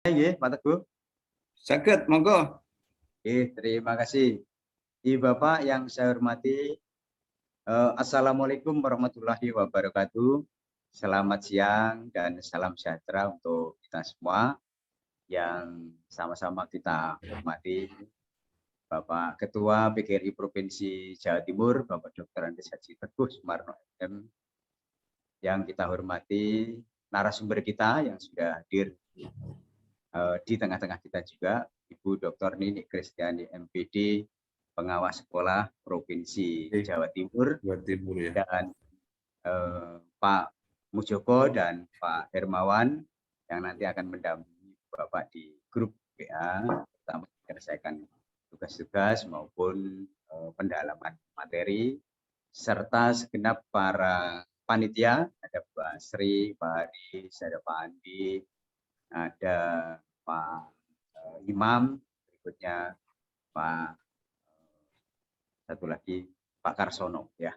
Nggih, Pak Teguh. Saged, monggo. Terima kasih. Bapak yang saya hormati, Assalamualaikum warahmatullahi wabarakatuh. Selamat siang dan salam sejahtera untuk kita semua yang sama-sama kita hormati Bapak Ketua PGRI Provinsi Jawa Timur, Bapak Dr. Andes Haji Teguh Sumarno MM, yang kita hormati narasumber kita yang sudah hadir di tengah-tengah kita juga, Ibu Dr. Nini Kristiani MPD, pengawas sekolah Provinsi Jawa Timur, Jawa Timur ya. dan Pak Mujoko dan Pak Hermawan yang nanti akan mendampingi Bapak di grup WA, pertama menyelesaikan tugas-tugas maupun pendalaman materi, serta segenap para panitia, ada Pak Sri, Pak Haris, ada Pak Andi, ada Pak Imam, berikutnya Pak satu lagi Pak Karsono ya.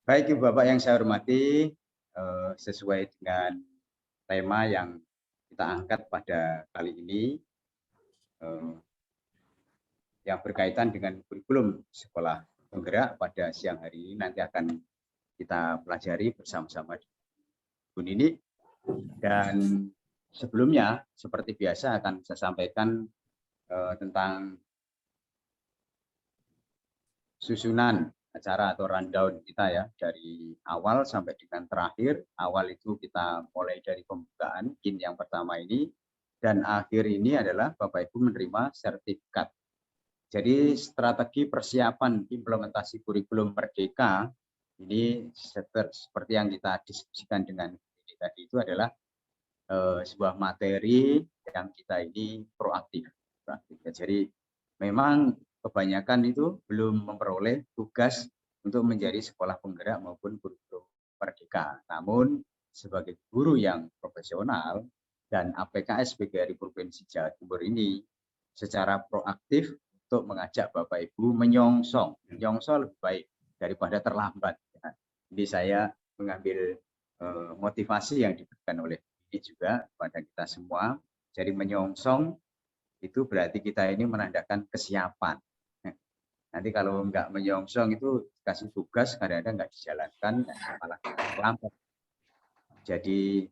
Baik Ibu Bapak yang saya hormati, sesuai dengan tema yang kita angkat pada kali ini yang berkaitan dengan kurikulum sekolah penggerak pada siang hari ini nanti akan kita pelajari bersama-sama Bu Nini. Dan sebelumnya seperti biasa akan saya sampaikan tentang susunan acara atau rundown kita ya, dari awal sampai dengan terakhir. Awal itu kita mulai dari pembukaan yang pertama ini, dan akhir ini adalah Bapak Ibu menerima sertifikat. Jadi strategi persiapan implementasi kurikulum Merdeka ini seperti yang kita diskusikan dengan ini tadi, itu adalah sebuah materi yang kita ini proaktif. Jadi memang kebanyakan itu belum memperoleh tugas untuk menjadi sekolah penggerak maupun kurikulum Merdeka. Namun sebagai guru yang profesional dan APKS PGRI Provinsi Jawa Timur ini secara proaktif untuk mengajak Bapak Ibu menyongsong lebih baik daripada terlambat. Jadi saya mengambil motivasi yang diberikan oleh ini juga kepada kita semua. Jadi menyongsong itu berarti kita ini menandakan kesiapan. Nanti kalau nggak menyongsong itu kasih tugas kadang-kadang nggak dijalankan, malah terlambat. Jadi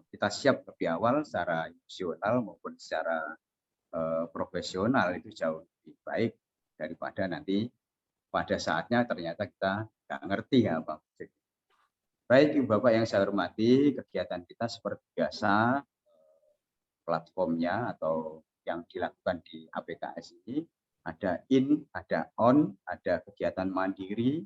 kita siap lebih awal secara emosional maupun secara profesional itu jauh lebih baik daripada nanti pada saatnya ternyata kita nggak ngerti ya Pak. Baik Ibu Bapak yang saya hormati, kegiatan kita seperti biasa, platformnya atau yang dilakukan di APKS ini ada ada on, ada kegiatan mandiri,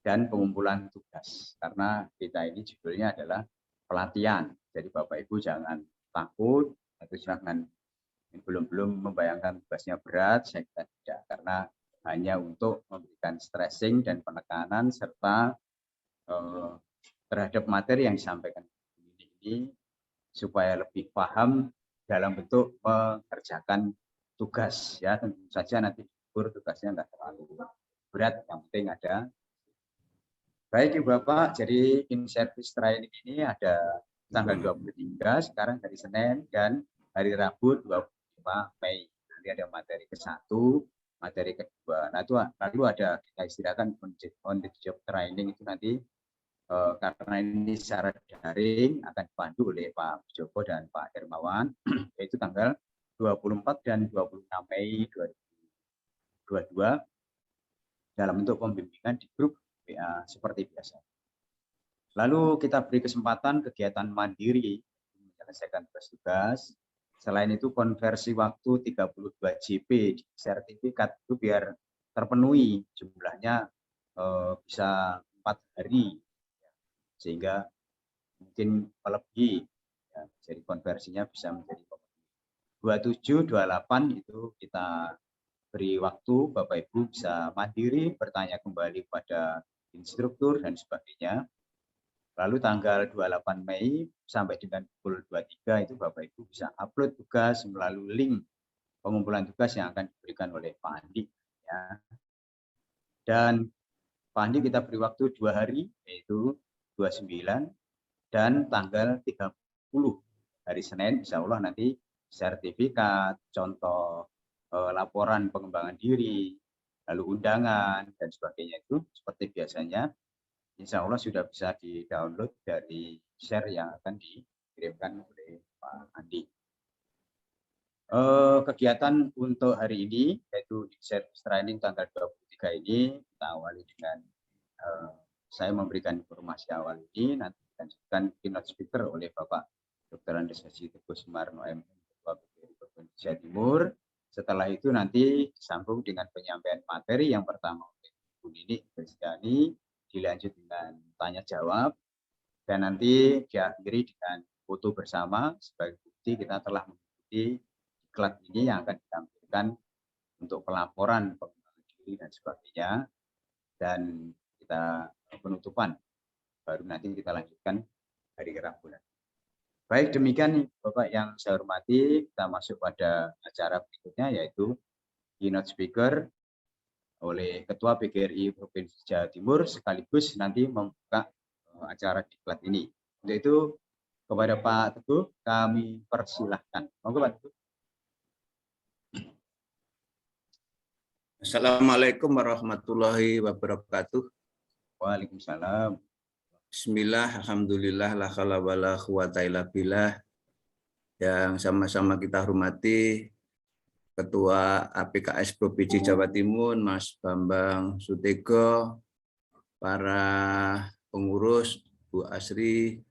dan pengumpulan tugas. Karena kita ini judulnya adalah pelatihan. Jadi Bapak Ibu jangan takut atau jangan belum membayangkan tugasnya berat, saya kira tidak, karena hanya untuk memberikan stressing dan penekanan serta terhadap materi yang disampaikan ini supaya lebih paham dalam bentuk mengerjakan tugas ya. Tentu saja nanti tugasnya nggak terlalu berat, yang penting ada. Baik Ibu Bapak, jadi in service training ini ada tanggal 23 sekarang hari Senin dan hari Rabu 25 Mei. Nanti ada materi ke-1, materi kedua. Nah itu lalu ada kita istilahkan on the job training itu nanti karena ini secara daring akan dipandu oleh Pak Joko dan Pak Hermawan, yaitu tanggal 24 dan 26 Mei 2022 dalam bentuk pembimbingan di grup WA seperti biasa. Lalu kita beri kesempatan kegiatan mandiri menyelesaikan tugas-tugas. Selain itu konversi waktu 32 JP di sertifikat itu biar terpenuhi jumlahnya bisa 4 hari. Sehingga mungkin melebihi ya, jadi konversinya bisa menjadi 27, 28 itu kita beri waktu Bapak Ibu bisa mandiri bertanya kembali pada instruktur dan sebagainya. Lalu tanggal 28 Mei sampai dengan pukul 23 itu Bapak Ibu bisa upload tugas melalui link pengumpulan tugas yang akan diberikan oleh Pak Andi ya. Dan Pak Andi kita beri waktu 2 hari, yaitu 29 dan tanggal 30 hari Senin insya Allah nanti sertifikat, contoh laporan pengembangan diri, lalu undangan dan sebagainya itu seperti biasanya insya Allah sudah bisa di-download dari share yang akan dikirimkan oleh Pak Andi. Kegiatan untuk hari ini yaitu di service training tanggal 23 ini kita awali dengan saya memberikan informasi awal ini, nanti dilanjutkan keynote speaker oleh Bapak Dr. Andes Haji Teguh Sumarno MM, Ketua BPRI Provinsi Jawa Timur. Setelah itu nanti disambung dengan penyampaian materi yang pertama oleh Bu Nini Kristiani, dilanjut dengan tanya jawab, dan nanti diakhiri dengan foto bersama sebagai bukti kita telah mengikuti diklat ini yang akan ditampilkan untuk pelaporan pengembangan diri dan sebagainya, dan kita penutupan baru nanti kita lanjutkan hari Rabu. Baik, demikian Bapak yang saya hormati, kita masuk pada acara berikutnya yaitu keynote speaker oleh Ketua PGRI Provinsi Jawa Timur sekaligus nanti membuka acara diklat ini. Untuk itu kepada Pak Teguh kami persilahkan. Monggo Pak Teguh. Assalamualaikum warahmatullahi wabarakatuh. Waalaikumsalam. Bismillah, alhamdulillah, la khala wala quwata illa billah. Yang sama-sama kita hormati Ketua APKS Provinsi Jawa Timur, Mas Bambang Sutego, para pengurus, Bu Asri,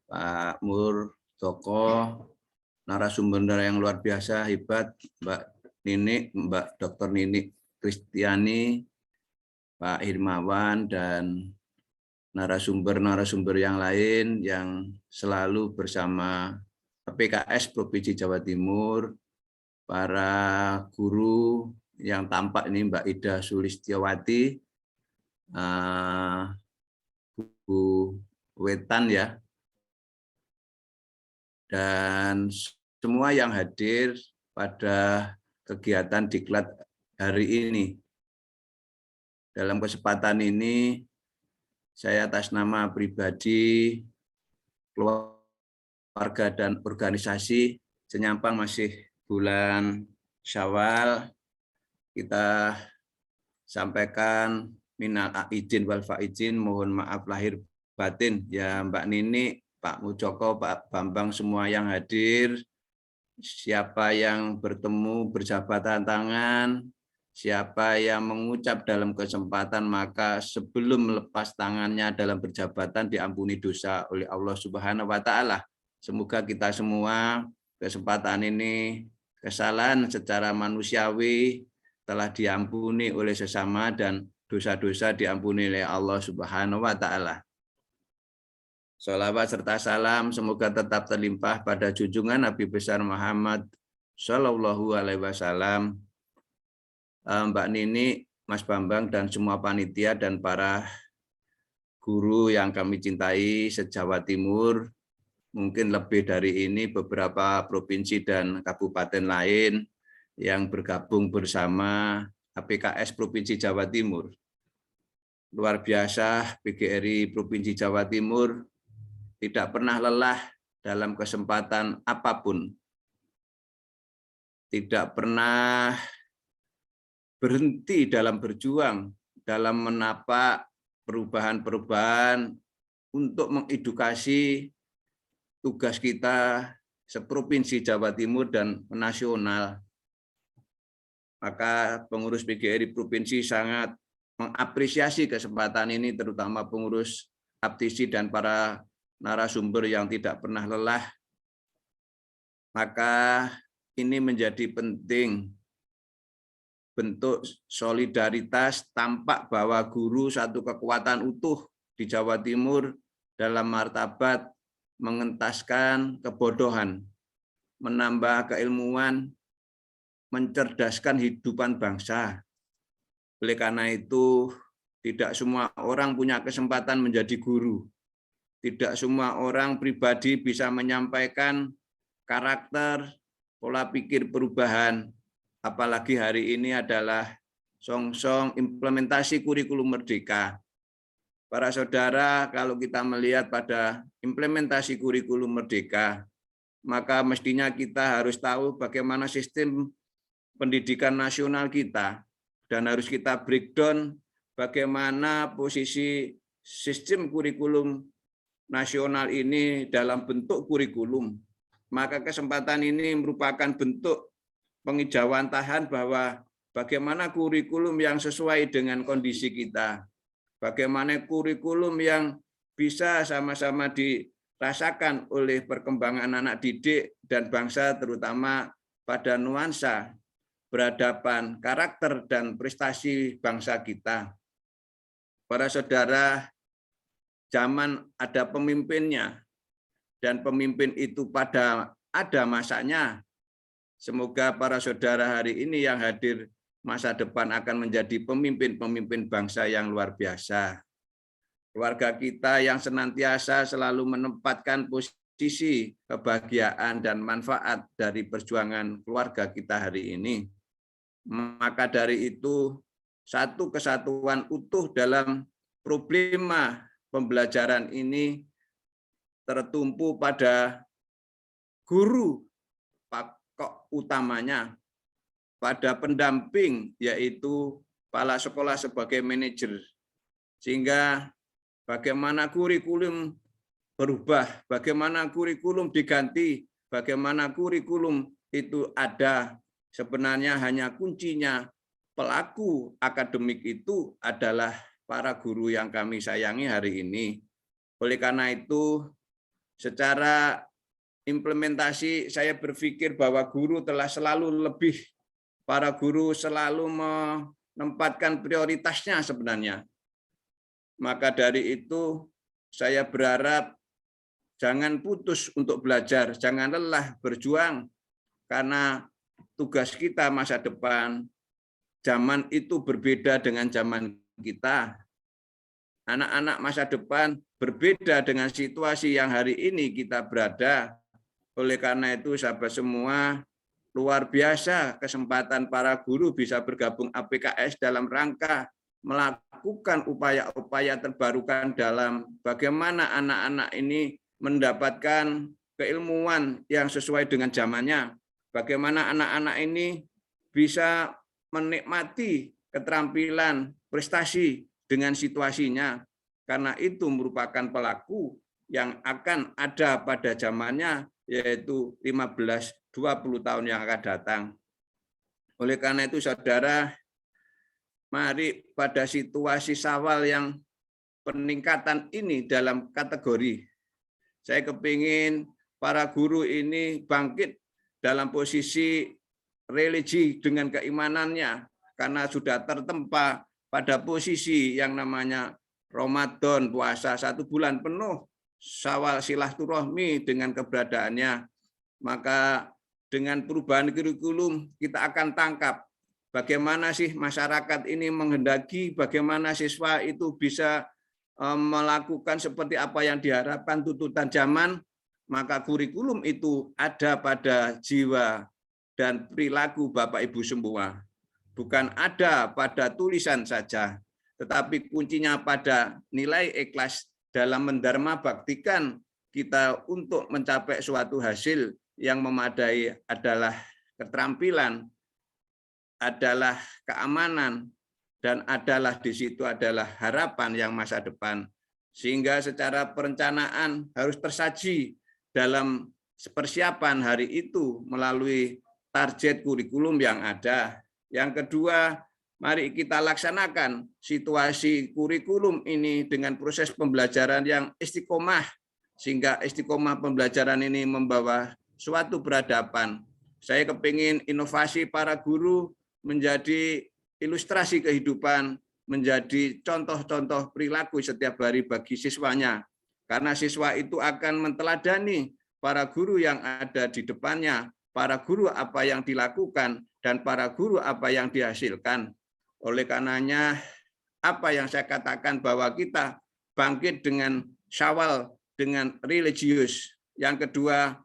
Pak Mur, tokoh, narasumber yang luar biasa, hebat, Mbak Nini, Mbak Dr. Nini Kristiani, Pak Hirmawan, dan narasumber-narasumber yang lain yang selalu bersama PKS Provinsi Jawa Timur, para guru yang tampak ini Mbak Ida Sulistiawati, Bu Wetan ya, dan semua yang hadir pada kegiatan diklat hari ini. Dalam kesempatan ini, saya atas nama pribadi, keluarga, dan organisasi, senyampang masih bulan Syawal, kita sampaikan minal aidin wal faizin, mohon maaf lahir batin ya Mbak Nini, Pak Mujoko, Pak Bambang, semua yang hadir, siapa yang bertemu berjabatan tangan, siapa yang mengucap dalam kesempatan, maka sebelum melepas tangannya dalam berjabatan diampuni dosa oleh Allah Subhanahu wa Ta'ala. Semoga kita semua kesempatan ini, kesalahan secara manusiawi telah diampuni oleh sesama dan dosa-dosa diampuni oleh Allah Subhanahu wa Ta'ala. Shalawat serta salam semoga tetap terlimpah pada junjungan Nabi besar Muhammad Shallallahu Alaihi Wasallam. Mbak Nini, Mas Bambang, dan semua panitia dan para guru yang kami cintai se-Jawa Timur, mungkin lebih dari ini beberapa provinsi dan kabupaten lain yang bergabung bersama APKS Provinsi Jawa Timur. Luar biasa, PGRI Provinsi Jawa Timur tidak pernah lelah dalam kesempatan apapun, tidak pernah berhenti dalam berjuang, dalam menapak perubahan-perubahan untuk mengedukasi tugas kita seprovinsi Jawa Timur dan nasional. Maka pengurus PGRI Provinsi sangat mengapresiasi kesempatan ini, terutama pengurus Aptisi dan para narasumber yang tidak pernah lelah. Maka ini menjadi penting, bentuk solidaritas, tampak bahwa guru satu kekuatan utuh di Jawa Timur dalam martabat mengentaskan kebodohan, menambah keilmuan, mencerdaskan hidupan bangsa. Oleh karena itu, tidak semua orang punya kesempatan menjadi guru. Tidak semua orang pribadi bisa menyampaikan karakter, pola pikir perubahan. Apalagi hari ini adalah song-song implementasi kurikulum merdeka. Para saudara, kalau kita melihat pada implementasi kurikulum merdeka, maka mestinya kita harus tahu bagaimana sistem pendidikan nasional kita, dan harus kita breakdown bagaimana posisi sistem kurikulum nasional ini dalam bentuk kurikulum. Maka kesempatan ini merupakan bentuk pengijawantahan bahwa bagaimana kurikulum yang sesuai dengan kondisi kita, bagaimana kurikulum yang bisa sama-sama dirasakan oleh perkembangan anak didik dan bangsa, terutama pada nuansa peradaban, karakter, dan prestasi bangsa kita. Para saudara, zaman ada pemimpinnya, dan pemimpin itu ada masanya. Semoga para saudara hari ini yang hadir masa depan akan menjadi pemimpin-pemimpin bangsa yang luar biasa. Keluarga kita yang senantiasa selalu menempatkan posisi kebahagiaan dan manfaat dari perjuangan keluarga kita hari ini. Maka dari itu, satu kesatuan utuh dalam problema pembelajaran ini tertumpu pada guru pokok utamanya, pada pendamping yaitu kepala sekolah sebagai manajer. Sehingga bagaimana kurikulum berubah, bagaimana kurikulum diganti, bagaimana kurikulum itu ada, sebenarnya hanya kuncinya pelaku akademik itu adalah para guru yang kami sayangi hari ini. Oleh karena itu, secara implementasi saya berpikir bahwa guru telah selalu lebih, para guru selalu menempatkan prioritasnya sebenarnya. Maka dari itu saya berharap jangan putus untuk belajar, jangan lelah berjuang, karena tugas kita masa depan, zaman itu berbeda dengan zaman kita. Anak-anak masa depan berbeda dengan situasi yang hari ini kita berada. Oleh karena itu, sahabat semua, luar biasa kesempatan para guru bisa bergabung APKS dalam rangka melakukan upaya-upaya terbarukan dalam bagaimana anak-anak ini mendapatkan keilmuan yang sesuai dengan zamannya. Bagaimana anak-anak ini bisa menikmati keterampilan prestasi dengan situasinya, karena itu merupakan pelaku yang akan ada pada zamannya, yaitu 15-20 tahun yang akan datang. Oleh karena itu, saudara, mari pada situasi Syawal yang peningkatan ini dalam kategori, saya kepingin para guru ini bangkit dalam posisi religi dengan keimanannya, karena sudah tertempa pada posisi yang namanya Ramadan, puasa 1 bulan penuh, Syawal silaturahmi dengan keberadaannya. Maka dengan perubahan kurikulum kita akan tangkap bagaimana sih masyarakat ini menghendaki, bagaimana siswa itu bisa melakukan seperti apa yang diharapkan tuntutan zaman. Maka kurikulum itu ada pada jiwa dan perilaku Bapak Ibu semua. Bukan ada pada tulisan saja, tetapi kuncinya pada nilai ikhlas dalam mendharma baktikan kita untuk mencapai suatu hasil yang memadai, adalah keterampilan, adalah keamanan, dan adalah di situ adalah harapan yang masa depan. Sehingga secara perencanaan harus tersaji dalam persiapan hari itu melalui target kurikulum yang ada. Yang kedua, mari kita laksanakan situasi kurikulum ini dengan proses pembelajaran yang istiqomah, sehingga istiqomah pembelajaran ini membawa suatu peradaban. Saya kepingin inovasi para guru menjadi ilustrasi kehidupan, menjadi contoh-contoh perilaku setiap hari bagi siswanya. Karena siswa itu akan menteladani para guru yang ada di depannya, para guru apa yang dilakukan, dan para guru apa yang dihasilkan. Oleh karenanya, apa yang saya katakan bahwa kita bangkit dengan Syawal, dengan religius. Yang kedua,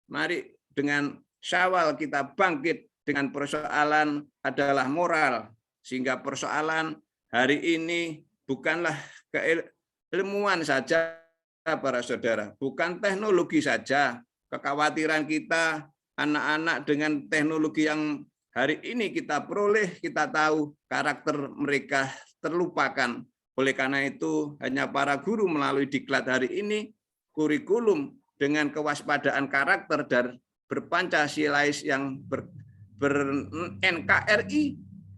mari dengan Syawal kita bangkit dengan persoalan adalah moral. Sehingga persoalan hari ini bukanlah keilmuan saja para saudara, bukan teknologi saja, kekhawatiran kita anak-anak dengan teknologi yang hari ini kita peroleh, kita tahu karakter mereka terlupakan. Oleh karena itu, hanya para guru melalui diklat hari ini, kurikulum dengan kewaspadaan karakter dan berpancasilais yang ber-NKRI,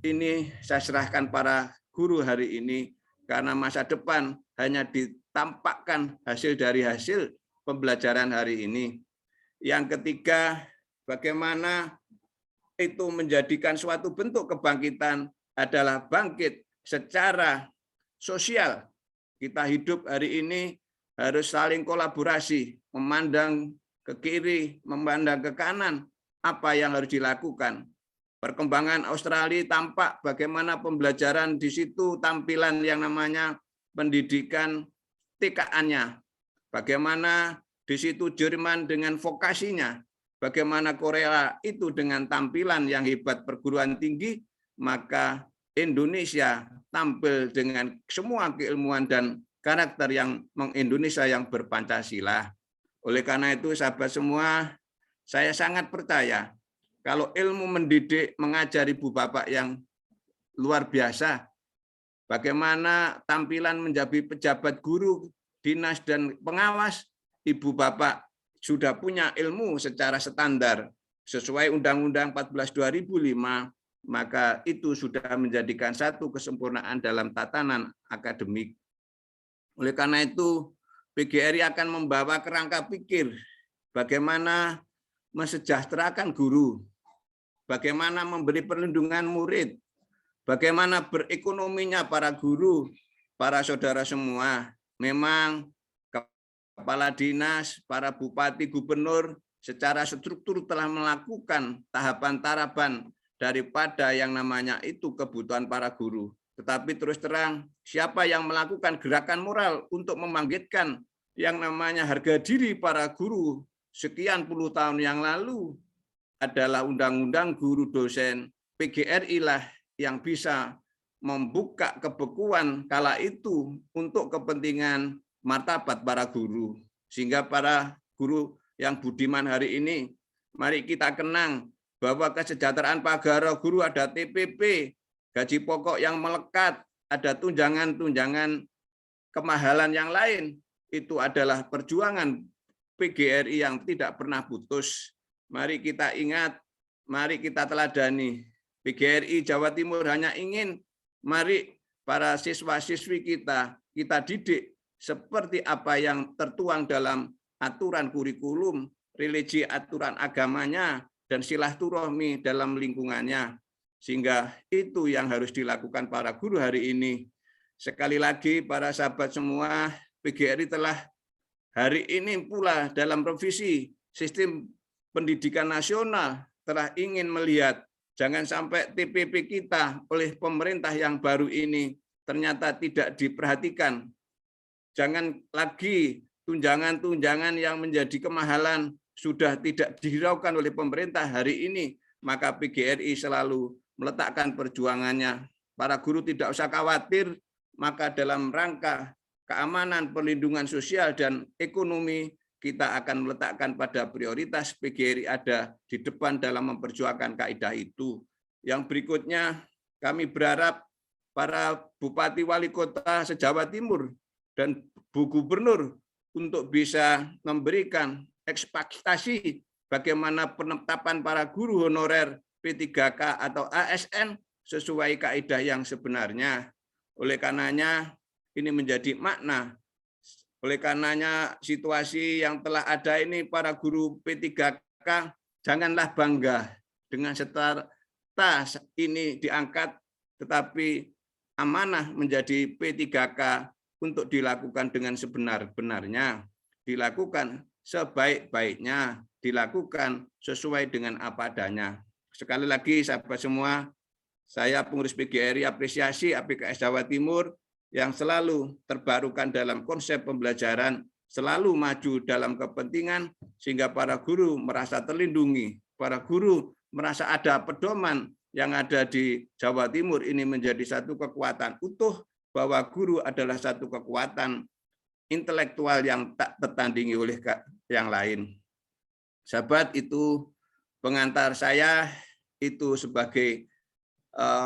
ini saya serahkan para guru hari ini, karena masa depan hanya ditampakkan hasil dari hasil pembelajaran hari ini. Yang ketiga, bagaimana itu menjadikan suatu bentuk kebangkitan adalah bangkit secara sosial. Kita hidup hari ini harus saling kolaborasi, memandang ke kiri, memandang ke kanan, apa yang harus dilakukan. Perkembangan Australia tampak bagaimana pembelajaran di situ, tampilan yang namanya pendidikan TKA-nya. Bagaimana di situ Jerman dengan vokasinya, bagaimana Korea itu dengan tampilan yang hebat perguruan tinggi, maka Indonesia tampil dengan semua keilmuan dan karakter yang Indonesia yang berpancasila. Oleh karena itu, sahabat semua, saya sangat percaya kalau ilmu mendidik mengajar ibu bapak yang luar biasa, bagaimana tampilan menjadi pejabat guru, dinas, dan pengawas, ibu bapak sudah punya ilmu secara standar sesuai Undang-Undang 14 2005, maka itu sudah menjadikan satu kesempurnaan dalam tatanan akademik. Oleh karena itu, PGRI akan membawa kerangka pikir bagaimana mensejahterakan guru, bagaimana memberi perlindungan murid, bagaimana berekonominya para guru, para saudara semua. Memang kepala dinas, para bupati, gubernur secara struktur telah melakukan tahapan-tahapan daripada yang namanya itu kebutuhan para guru. Tetapi terus terang, siapa yang melakukan gerakan moral untuk membangkitkan yang namanya harga diri para guru sekian puluh tahun yang lalu adalah Undang-Undang Guru Dosen PGRI lah yang bisa membuka kebekuan kala itu untuk kepentingan martabat para guru. Sehingga para guru yang budiman hari ini, mari kita kenang bahwa kesejahteraan para guru ada TPP, gaji pokok yang melekat, ada tunjangan-tunjangan kemahalan yang lain. Itu adalah perjuangan PGRI yang tidak pernah putus. Mari kita ingat, mari kita teladani. PGRI Jawa Timur hanya ingin, mari para siswa-siswi kita didik seperti apa yang tertuang dalam aturan kurikulum, religi aturan agamanya, dan silaturahmi dalam lingkungannya. Sehingga itu yang harus dilakukan para guru hari ini. Sekali lagi para sahabat semua, PGRI telah hari ini pula dalam revisi sistem pendidikan nasional telah ingin melihat jangan sampai TPP kita oleh pemerintah yang baru ini ternyata tidak diperhatikan. Jangan lagi tunjangan-tunjangan yang menjadi kemahalan sudah tidak dihiraukan oleh pemerintah hari ini, maka PGRI selalu meletakkan perjuangannya. Para guru tidak usah khawatir, maka dalam rangka keamanan, perlindungan sosial, dan ekonomi, kita akan meletakkan pada prioritas PGRI ada di depan dalam memperjuangkan kaidah itu. Yang berikutnya, kami berharap para bupati wali kota se-Jawa Timur dan Bu Gubernur untuk bisa memberikan ekspektasi bagaimana penetapan para guru honorer P3K atau ASN sesuai kaidah yang sebenarnya. Oleh karenanya ini menjadi makna. Oleh karenanya situasi yang telah ada ini para guru P3K janganlah bangga dengan setara ini diangkat, tetapi amanah menjadi P3K untuk dilakukan dengan sebenar-benarnya, dilakukan sebaik-baiknya, dilakukan sesuai dengan apa adanya. Sekali lagi sahabat semua, saya pengurus PGRI apresiasi APKS Jawa Timur yang selalu terbarukan dalam konsep pembelajaran, selalu maju dalam kepentingan sehingga para guru merasa terlindungi, para guru merasa ada pedoman yang ada di Jawa Timur ini menjadi satu kekuatan utuh bahwa guru adalah satu kekuatan intelektual yang tak tertandingi oleh yang lain. Sahabat, itu pengantar saya, itu sebagai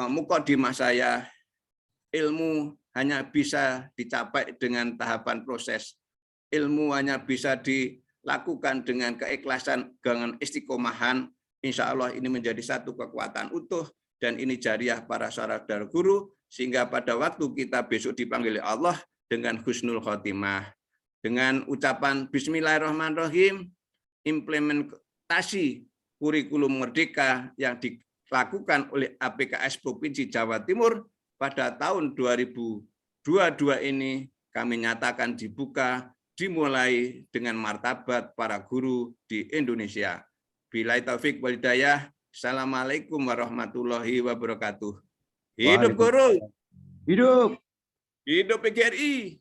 mukadimah saya. Ilmu hanya bisa dicapai dengan tahapan proses. Ilmu hanya bisa dilakukan dengan keikhlasan, dengan istiqomahan. Insya Allah ini menjadi satu kekuatan utuh, dan ini jariah para saudara guru, sehingga pada waktu kita besok dipanggil Allah dengan husnul khotimah. Dengan ucapan Bismillahirrahmanirrahim, implementasi kurikulum merdeka yang dilakukan oleh APKS Provinsi Jawa Timur pada tahun 2022 ini kami nyatakan dibuka, dimulai dengan martabat para guru di Indonesia. Billahi taufik wal hidayah. Assalamualaikum warahmatullahi wabarakatuh. Hidup guru. Hidup. Hidup PGRI.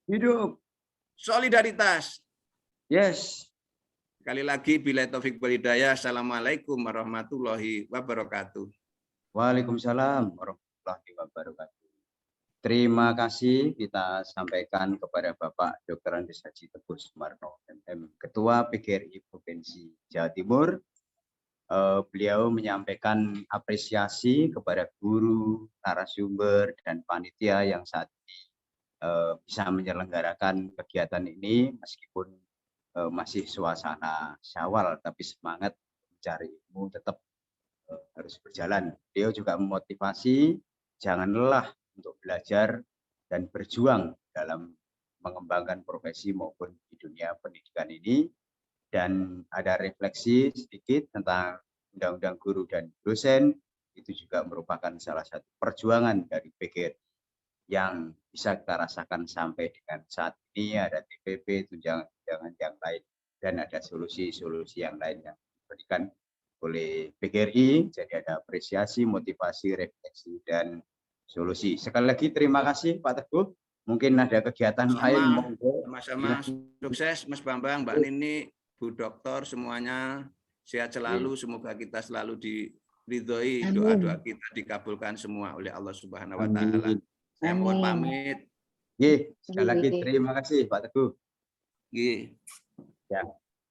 Hidup. Solidaritas. Yes. Sekali lagi, billahi taufik wal hidayah. Assalamualaikum warahmatullahi wabarakatuh. Waalaikumsalam warahmatullahi wabarakatuh. Terima kasih kita sampaikan kepada Bapak Dr. Andes Haji Teguh Sumarno, MM, Ketua PGRI Provinsi Jawa Timur. Beliau menyampaikan apresiasi kepada guru, narasumber, dan panitia yang saat ini bisa menyelenggarakan kegiatan ini meskipun masih suasana Syawal, tapi semangat mencari ilmu tetap harus berjalan. Beliau juga memotivasi jangan lelah untuk belajar dan berjuang dalam mengembangkan profesi maupun di dunia pendidikan ini. Dan ada refleksi sedikit tentang Undang-Undang Guru dan Dosen, itu juga merupakan salah satu perjuangan dari PGRI yang bisa kita rasakan sampai dengan saat ini. Ada TPP, tunjangan yang lain, dan ada solusi-solusi yang lain yang diberikan oleh PGRI. Jadi ada apresiasi, motivasi, refleksi, dan solusi. Sekali lagi terima kasih Pak Teguh. Mungkin ada kegiatan lain. Sama-sama, sukses Mas Bambang, Mbak Nini, Bu Dokter, semuanya sehat selalu. Semoga kita selalu diridhoi, doa-doa kita dikabulkan semua oleh Allah Subhanahu wa Ta'ala. Saya mohon pamit. Sekali lagi terima kasih Pak Teguh. Ya.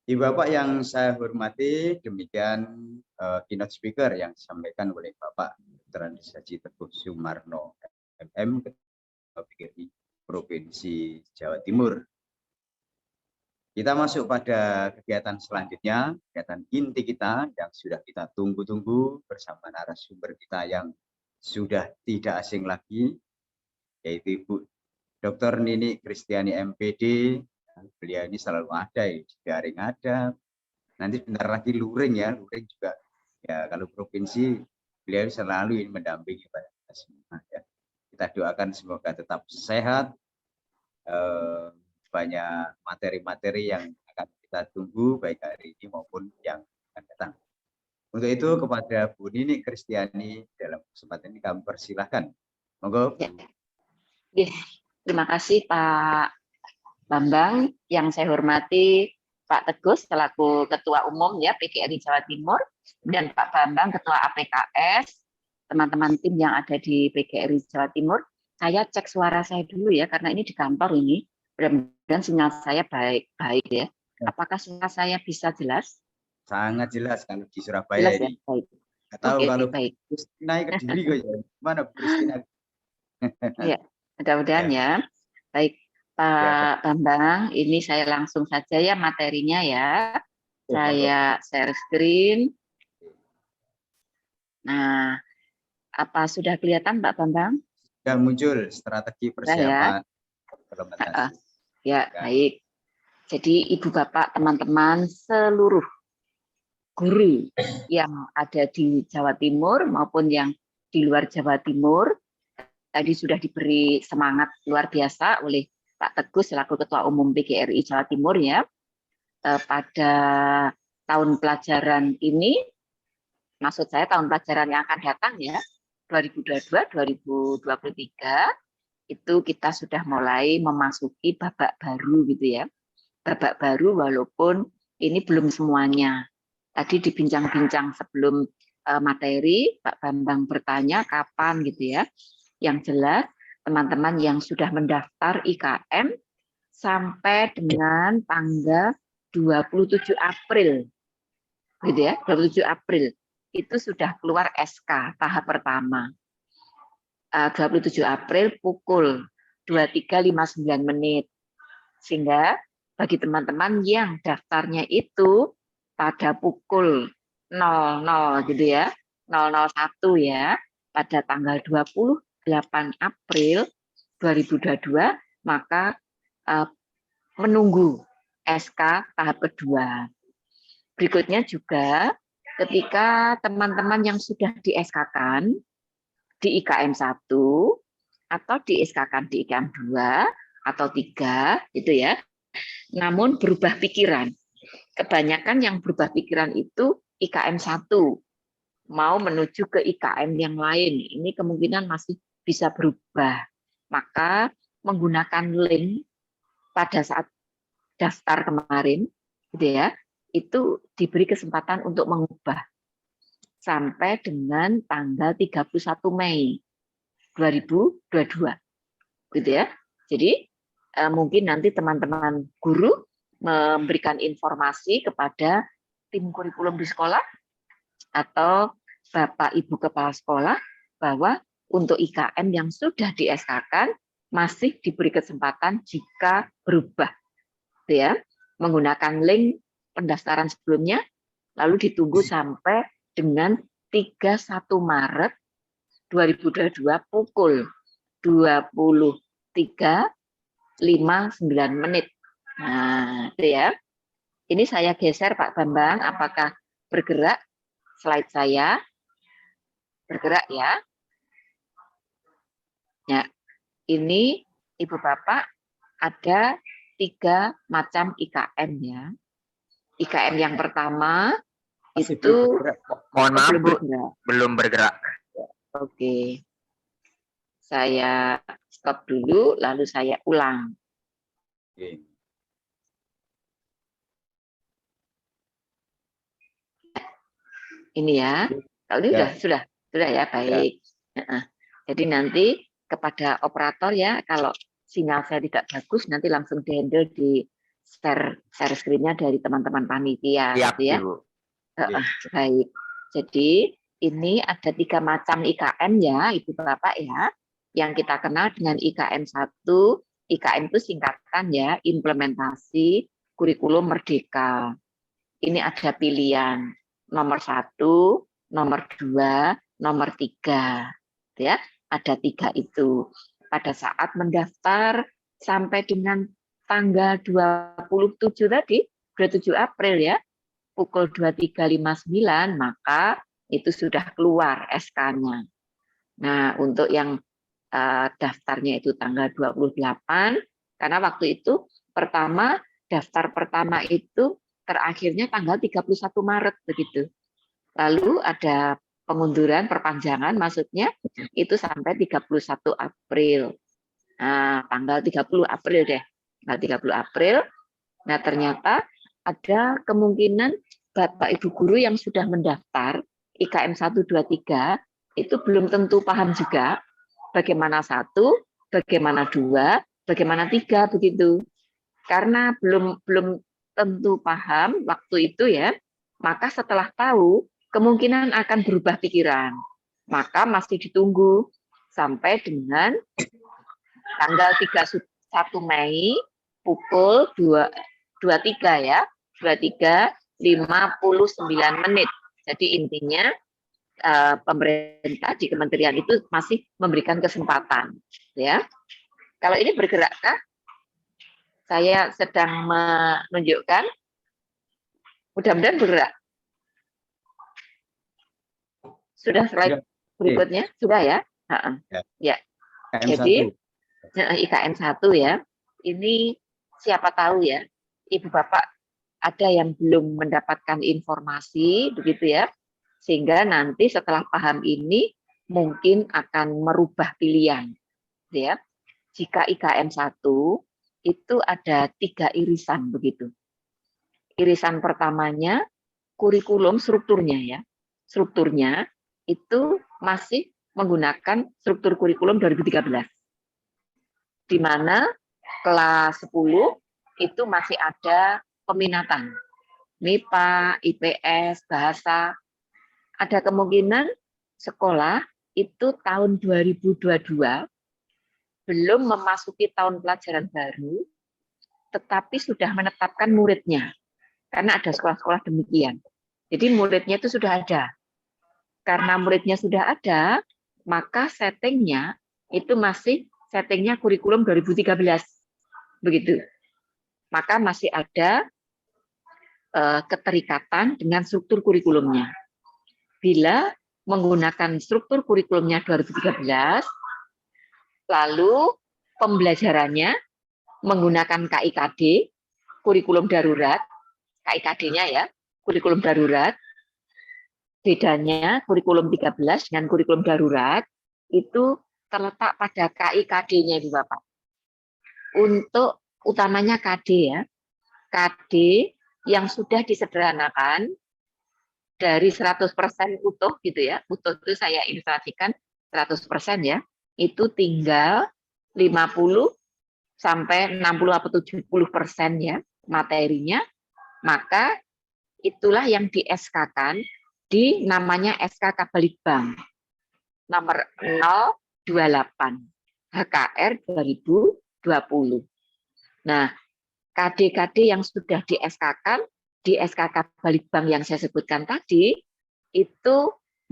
Ibu Bapak yang saya hormati, demikian keynote speaker yang disampaikan oleh Bapak Dr. Andes Haji Teguh Sumarno, MM, Ketua PGRI Provinsi Jawa Timur. Kita masuk pada kegiatan selanjutnya, kegiatan inti kita yang sudah kita tunggu-tunggu bersama narasumber kita yang sudah tidak asing lagi, yaitu Ibu Dr. Nini Kristiani MPD. Beliau ini selalu ada, di daring ada, nanti bentar lagi luring ya, luring juga ya. Kalau provinsi beliau selalu mendampingi pada kita semua ya. Kita doakan semoga tetap sehat, banyak materi-materi yang akan kita tunggu baik hari ini maupun yang akan datang. Untuk itu kepada Bu Nini Kristiani dalam kesempatan ini kami persilahkan. Monggo. Ya. Terima kasih Pak Bambang, yang saya hormati Pak Teguh selaku Ketua Umum ya PGRI Jawa Timur, dan Pak Bambang Ketua APKS, teman-teman tim yang ada di PGRI Jawa Timur. Saya cek suara saya dulu ya, karena ini di kantor ini. Mudah-mudahan sinyal saya baik ya. Apakah suara saya bisa jelas? Sangat jelas kalau di Surabaya jelas, ini. ya? Baik. Atau kalau baik. naik ke Kediri kok ya. Mana Kristina? Ya, mudah-mudahan ya. Baik. Pak Bambang, ini saya langsung saja ya materinya ya. Saya share screen. Nah, apa sudah kelihatan Pak Bambang? Sudah muncul strategi persiapan implementasi. Ya, baik. Jadi Ibu Bapak, teman-teman seluruh guru yang ada di Jawa Timur maupun yang di luar Jawa Timur, tadi sudah diberi semangat luar biasa oleh Pak Teguh selaku Ketua Umum PGRI Jawa Timur ya. Pada tahun pelajaran ini, maksud saya tahun pelajaran yang akan datang ya, 2022-2023, itu kita sudah mulai memasuki babak baru gitu ya. Babak baru walaupun ini belum semuanya. Tadi dibincang-bincang sebelum materi, Pak Bambang bertanya kapan gitu ya. Yang jelas teman-teman yang sudah mendaftar IKM sampai dengan tanggal 27 April gitu ya, 27 April itu sudah keluar SK tahap pertama. 27 April pukul 23.59 menit. Sehingga bagi teman-teman yang daftarnya itu pada pukul 00 gitu ya, 001 ya, pada tanggal 28 April 2022, maka menunggu SK tahap kedua. Berikutnya juga ketika teman-teman yang sudah di SK-kan di IKM 1 atau di SK-kan di IKM 2 atau 3 gitu ya. Namun berubah pikiran. Kebanyakan yang berubah pikiran itu IKM 1 mau menuju ke IKM yang lain. Ini kemungkinan masih bisa berubah. Maka menggunakan link pada saat daftar kemarin gitu ya, itu diberi kesempatan untuk mengubah sampai dengan tanggal 31 Mei 2022 gitu ya. Jadi mungkin nanti teman-teman guru memberikan informasi kepada tim kurikulum di sekolah atau Bapak Ibu Kepala Sekolah bahwa untuk IKM yang sudah di SK-kan masih diberi kesempatan jika berubah ya, menggunakan link pendaftaran sebelumnya, lalu ditunggu sampai dengan 31 Maret 2022 pukul 23.59 menit. Nah, itu ya. Ini saya geser Pak Bambang, apakah bergerak slide saya? Bergerak ya. Ya, ini Ibu Bapak ada 3 macam IKM ya. IKM yang pertama itu mohon maaf belum bergerak. Oke. Saya stop dulu lalu saya ulang. Oke. Ini ya. Kalau ini sudah ya, baik. Ya. Jadi nanti kepada operator ya, kalau sinyal saya tidak bagus nanti langsung di-handle di share screen-nya dari teman-teman panitia gitu ya. Baik. Jadi ini ada 3 macam IKM ya, Ibu Bapak ya, yang kita kenal dengan IKM 1. IKM itu singkatan ya, implementasi kurikulum merdeka. Ini ada pilihan nomor 1, nomor 2, nomor 3. Ya, ada 3 itu. Pada saat mendaftar sampai dengan tanggal 27 tadi, 27 April ya, pukul 23.59, maka itu sudah keluar SK-nya. Nah, untuk yang daftarnya itu tanggal 28, karena waktu itu daftar pertama itu terakhirnya tanggal 31 Maret begitu. Lalu ada pengunduran perpanjangan, maksudnya itu sampai 31 April. Nah, tanggal 30 April deh. Tanggal 30 April. Nah, ternyata ada kemungkinan Bapak Ibu guru yang sudah mendaftar IKM 1, 2, 3 itu belum tentu paham juga bagaimana 1, bagaimana 2, bagaimana 3 begitu. Karena belum tentu paham waktu itu ya, maka setelah tahu kemungkinan akan berubah pikiran. Maka masih ditunggu sampai dengan tanggal 31 Mei pukul 23 ya, 23.59 menit. Jadi intinya pemerintah di kementerian itu masih memberikan kesempatan ya. Kalau ini bergerakkah? Saya sedang menunjukkan, mudah-mudahan bergerak. Sudah slide berikutnya? Sudah ya? Ya. Jadi IKM 1 ya, ini siapa tahu ya, Ibu Bapak ada yang belum mendapatkan informasi begitu ya, sehingga nanti setelah paham ini mungkin akan merubah pilihan ya. Jika IKM 1 itu ada 3 irisan begitu. Irisan pertamanya kurikulum strukturnya ya. Strukturnya itu masih menggunakan struktur kurikulum 2013. Di mana kelas 10 itu masih ada peminatan. MIPA, IPS, bahasa, ada kemungkinan sekolah itu tahun 2022 belum memasuki tahun pelajaran baru, tetapi sudah menetapkan muridnya. Karena ada sekolah-sekolah demikian. Jadi muridnya itu sudah ada. Karena muridnya sudah ada, maka settingnya itu masih settingnya kurikulum 2013. Begitu. Maka masih ada keterikatan dengan struktur kurikulumnya. Bila menggunakan struktur kurikulumnya 2013, lalu pembelajarannya menggunakan KIKD, kurikulum darurat, KIKD-nya ya, kurikulum darurat, bedanya kurikulum 13 dengan kurikulum darurat, itu terletak pada KIKD-nya Ibu Bapak. Untuk utamanya KD ya, KD yang sudah disederhanakan dari 100% utuh gitu ya, utuh itu saya ilustrasikan 100% ya, itu tinggal 50 sampai 60 atau 70% ya materinya, maka itulah yang di SK-kan di namanya SK Kabalitbang nomor 028 HKR 2020. Nah, KD-KD yang sudah di SK-kan di SK Kabalitbang yang saya sebutkan tadi itu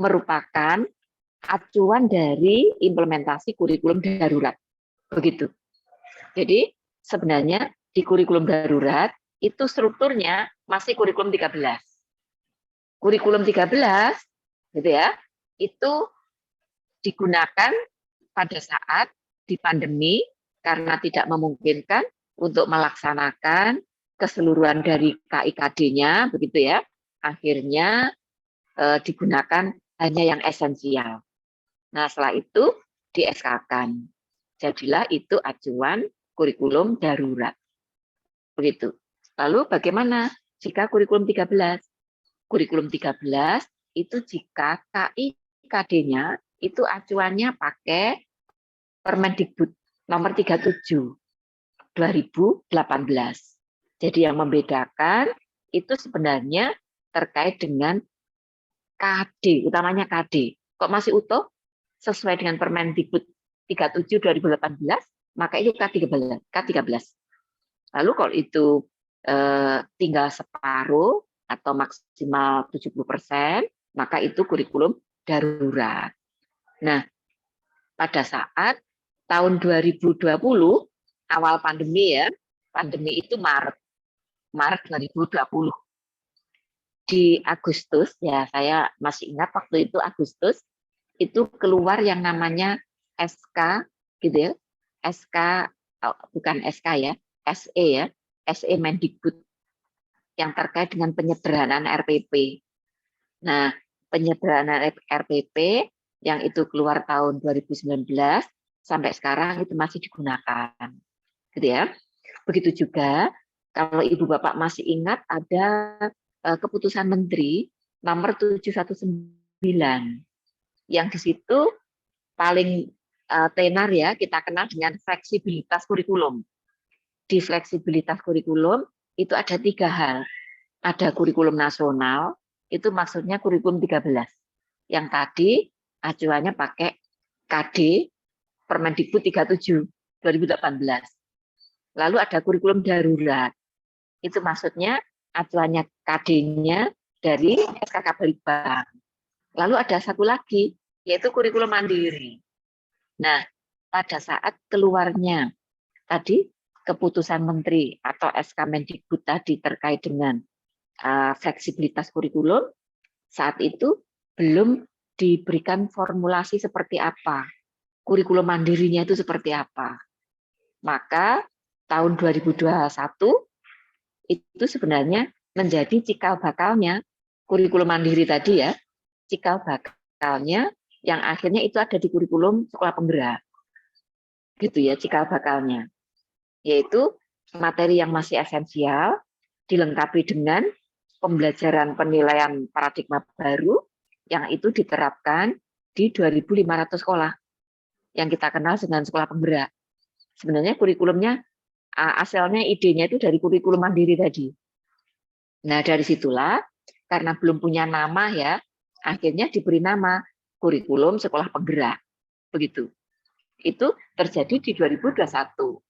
merupakan acuan dari implementasi kurikulum darurat. Begitu. Jadi sebenarnya di kurikulum darurat itu strukturnya masih kurikulum 13. Kurikulum 13 gitu ya, itu digunakan pada saat di pandemi karena tidak memungkinkan untuk melaksanakan keseluruhan dari KIKD-nya begitu ya. Akhirnya digunakan hanya yang esensial. Nah, setelah itu di SK-kan. Jadilah itu acuan kurikulum darurat. Begitu. Lalu bagaimana jika kurikulum 13? Kurikulum 13 itu jika KIKD-nya itu acuannya pakai Permendikbud nomor 37 2018. Jadi yang membedakan itu sebenarnya terkait dengan KD, utamanya KD. Kok masih utuh? Sesuai dengan Permendikbud 37 2018, maka itu K13. Lalu kalau itu tinggal separuh atau maksimal 70%, maka itu kurikulum darurat. Nah, pada saat tahun 2020, awal pandemi ya, pandemi itu Maret 2020. Di Agustus, ya saya masih ingat waktu itu Agustus, itu keluar yang namanya SK, gitu ya, SK, bukan SK ya, SE ya, SE Mendikbud, yang terkait dengan penyederhanaan RPP. Nah, penyederhanaan RPP yang itu keluar tahun 2019 sampai sekarang itu masih digunakan, gitu ya. Begitu juga kalau Ibu Bapak masih ingat ada keputusan Menteri nomor 719 yang di situ paling tenar ya kita kenal dengan fleksibilitas kurikulum. Di fleksibilitas kurikulum itu ada 3 hal. Ada kurikulum nasional, itu maksudnya kurikulum 13. Yang tadi acuannya pakai KD Permendikbud 37 2018. Lalu ada kurikulum darurat. Itu maksudnya acuannya KD-nya dari SK Kabalitbang. Lalu ada satu lagi, yaitu kurikulum mandiri. Nah, pada saat keluarnya tadi keputusan Menteri atau SK Mendikbud tadi terkait dengan fleksibilitas kurikulum, saat itu belum diberikan formulasi seperti apa, kurikulum mandirinya itu seperti apa. Maka tahun 2021 itu sebenarnya menjadi cikal bakalnya kurikulum mandiri tadi ya, cikal bakalnya yang akhirnya itu ada di kurikulum sekolah penggerak. Gitu ya, cikal bakalnya. Yaitu materi yang masih esensial dilengkapi dengan pembelajaran penilaian paradigma baru yang itu diterapkan di 2.500 sekolah yang kita kenal dengan sekolah penggerak. Sebenarnya kurikulumnya asalnya idenya itu dari kurikulum mandiri tadi. Nah, dari situlah karena belum punya nama ya, akhirnya diberi nama kurikulum sekolah penggerak. Begitu. Itu terjadi di 2021.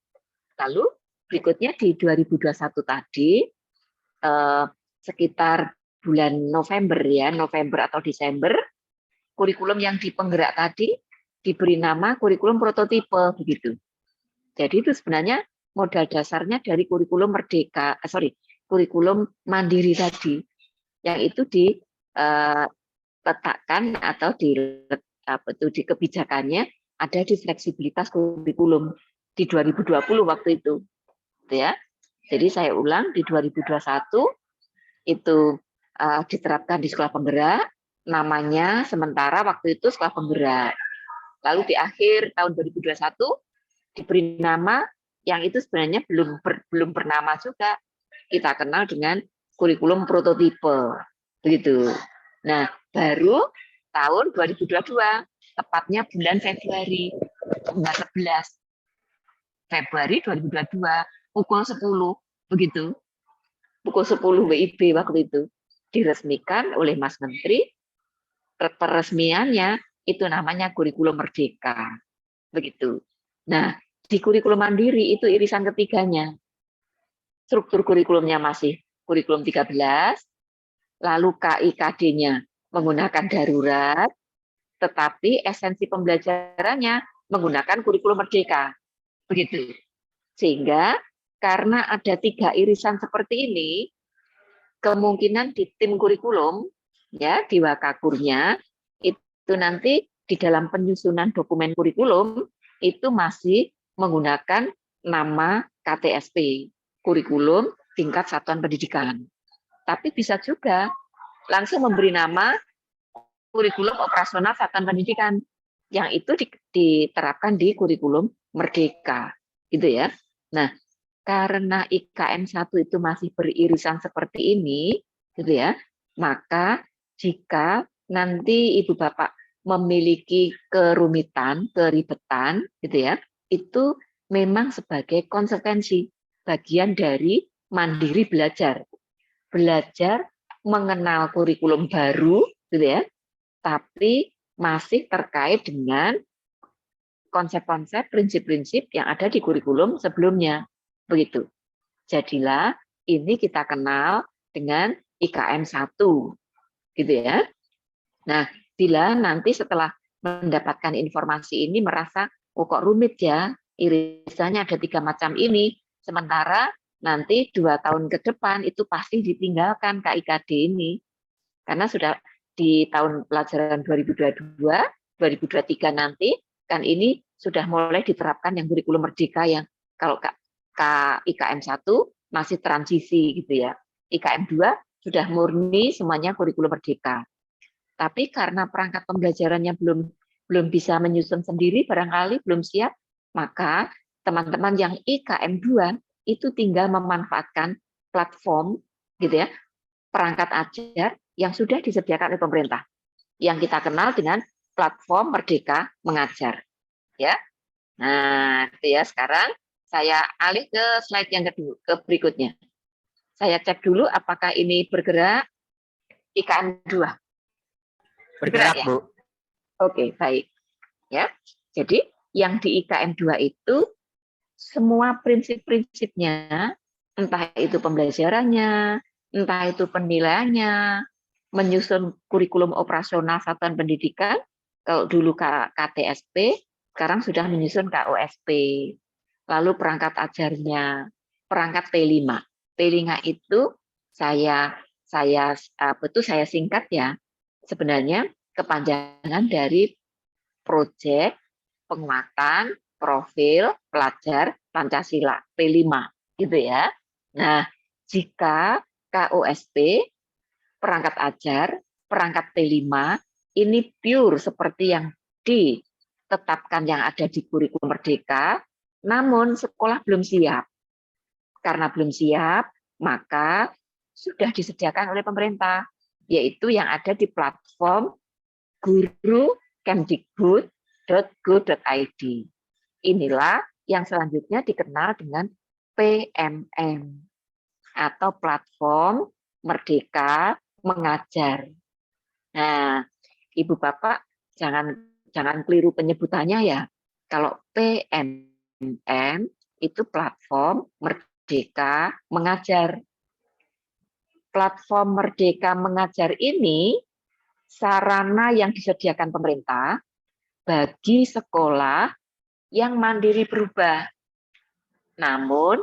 Lalu berikutnya di 2021 tadi sekitar bulan November ya, November atau Desember, kurikulum yang di penggerak tadi diberi nama kurikulum prototipe begitu. Jadi itu sebenarnya modal dasarnya dari kurikulum merdeka, kurikulum mandiri tadi, yang itu diletakkan atau di kebijakannya ada di fleksibilitas kurikulum di 2020 waktu itu, ya. Jadi saya ulang di 2021 itu diterapkan di sekolah penggerak, namanya sementara waktu itu sekolah penggerak. Lalu di akhir tahun 2021 diberi nama yang itu sebenarnya belum bernama juga, kita kenal dengan kurikulum prototipe, begitu. Nah, baru tahun 2022, tepatnya bulan Februari, tanggal 11 Februari 2022, pukul 10, begitu. Pukul 10 WIB waktu itu diresmikan oleh Mas Menteri. Peresmiannya itu namanya kurikulum merdeka, begitu. Nah, di kurikulum mandiri itu irisan ketiganya. Struktur kurikulumnya masih kurikulum 13, lalu KIKD-nya menggunakan darurat, tetapi esensi pembelajarannya menggunakan kurikulum merdeka. Begitu. Sehingga karena ada 3 irisan seperti ini, kemungkinan di tim kurikulum, ya di Wakakurnya, itu nanti di dalam penyusunan dokumen kurikulum, itu masih menggunakan nama KTSP, kurikulum tingkat satuan pendidikan. Tapi bisa juga langsung memberi nama kurikulum operasional satuan pendidikan, yang itu diterapkan di kurikulum merdeka, gitu ya. Nah, karena IKM 1 itu masih beririsan seperti ini, gitu ya, maka jika nanti Ibu Bapak memiliki kerumitan, keribetan, gitu ya, itu memang sebagai konsekuensi bagian dari mandiri belajar. Belajar mengenal kurikulum baru, gitu ya, tapi masih terkait dengan konsep-konsep, prinsip-prinsip yang ada di kurikulum sebelumnya. Begitu. Jadilah ini kita kenal dengan IKM 1. Gitu ya. Nah, bila nanti setelah mendapatkan informasi ini merasa, oh kok rumit ya, irisannya ada 3 macam ini, sementara nanti 2 tahun ke depan itu pasti ditinggalkan KIKD ini. Karena sudah di tahun pelajaran 2022, 2023 nanti, kan ini sudah mulai diterapkan yang kurikulum merdeka yang kalau IKM 1 masih transisi gitu ya. IKM 2 sudah murni semuanya kurikulum merdeka. Tapi karena perangkat pembelajarannya belum bisa menyusun sendiri, barangkali belum siap, maka teman-teman yang IKM 2 itu tinggal memanfaatkan platform gitu ya, perangkat ajar yang sudah disediakan oleh pemerintah, yang kita kenal dengan platform Merdeka Mengajar. Ya, nah itu ya. Sekarang saya alih ke slide yang kedua, ke berikutnya. Saya cek dulu apakah ini bergerak IKM 2. Bergerak, ya? Bu. Oke, baik. Ya, jadi yang di IKM 2 itu semua prinsip-prinsipnya, entah itu pembelajarannya, entah itu penilaiannya, menyusun kurikulum operasional satuan pendidikan, kalau dulu KTSP, sekarang sudah menyusun KOSP. Lalu perangkat ajarnya, perangkat P5. P5 itu saya singkat ya. Sebenarnya kepanjangan dari proyek penguatan profil pelajar Pancasila P5 gitu ya. Nah, jika KOSP perangkat ajar, perangkat P5 ini pure seperti yang ditetapkan yang ada di kurikulum merdeka, namun sekolah belum siap. Karena belum siap, maka sudah disediakan oleh pemerintah, yaitu yang ada di platform guru.kemdikbud.go.id. Inilah yang selanjutnya dikenal dengan PMM atau platform Merdeka Mengajar. Nah, Ibu Bapak jangan keliru penyebutannya ya. Kalau PMM itu platform Merdeka Mengajar. Platform Merdeka Mengajar ini sarana yang disediakan pemerintah bagi sekolah yang mandiri berubah, namun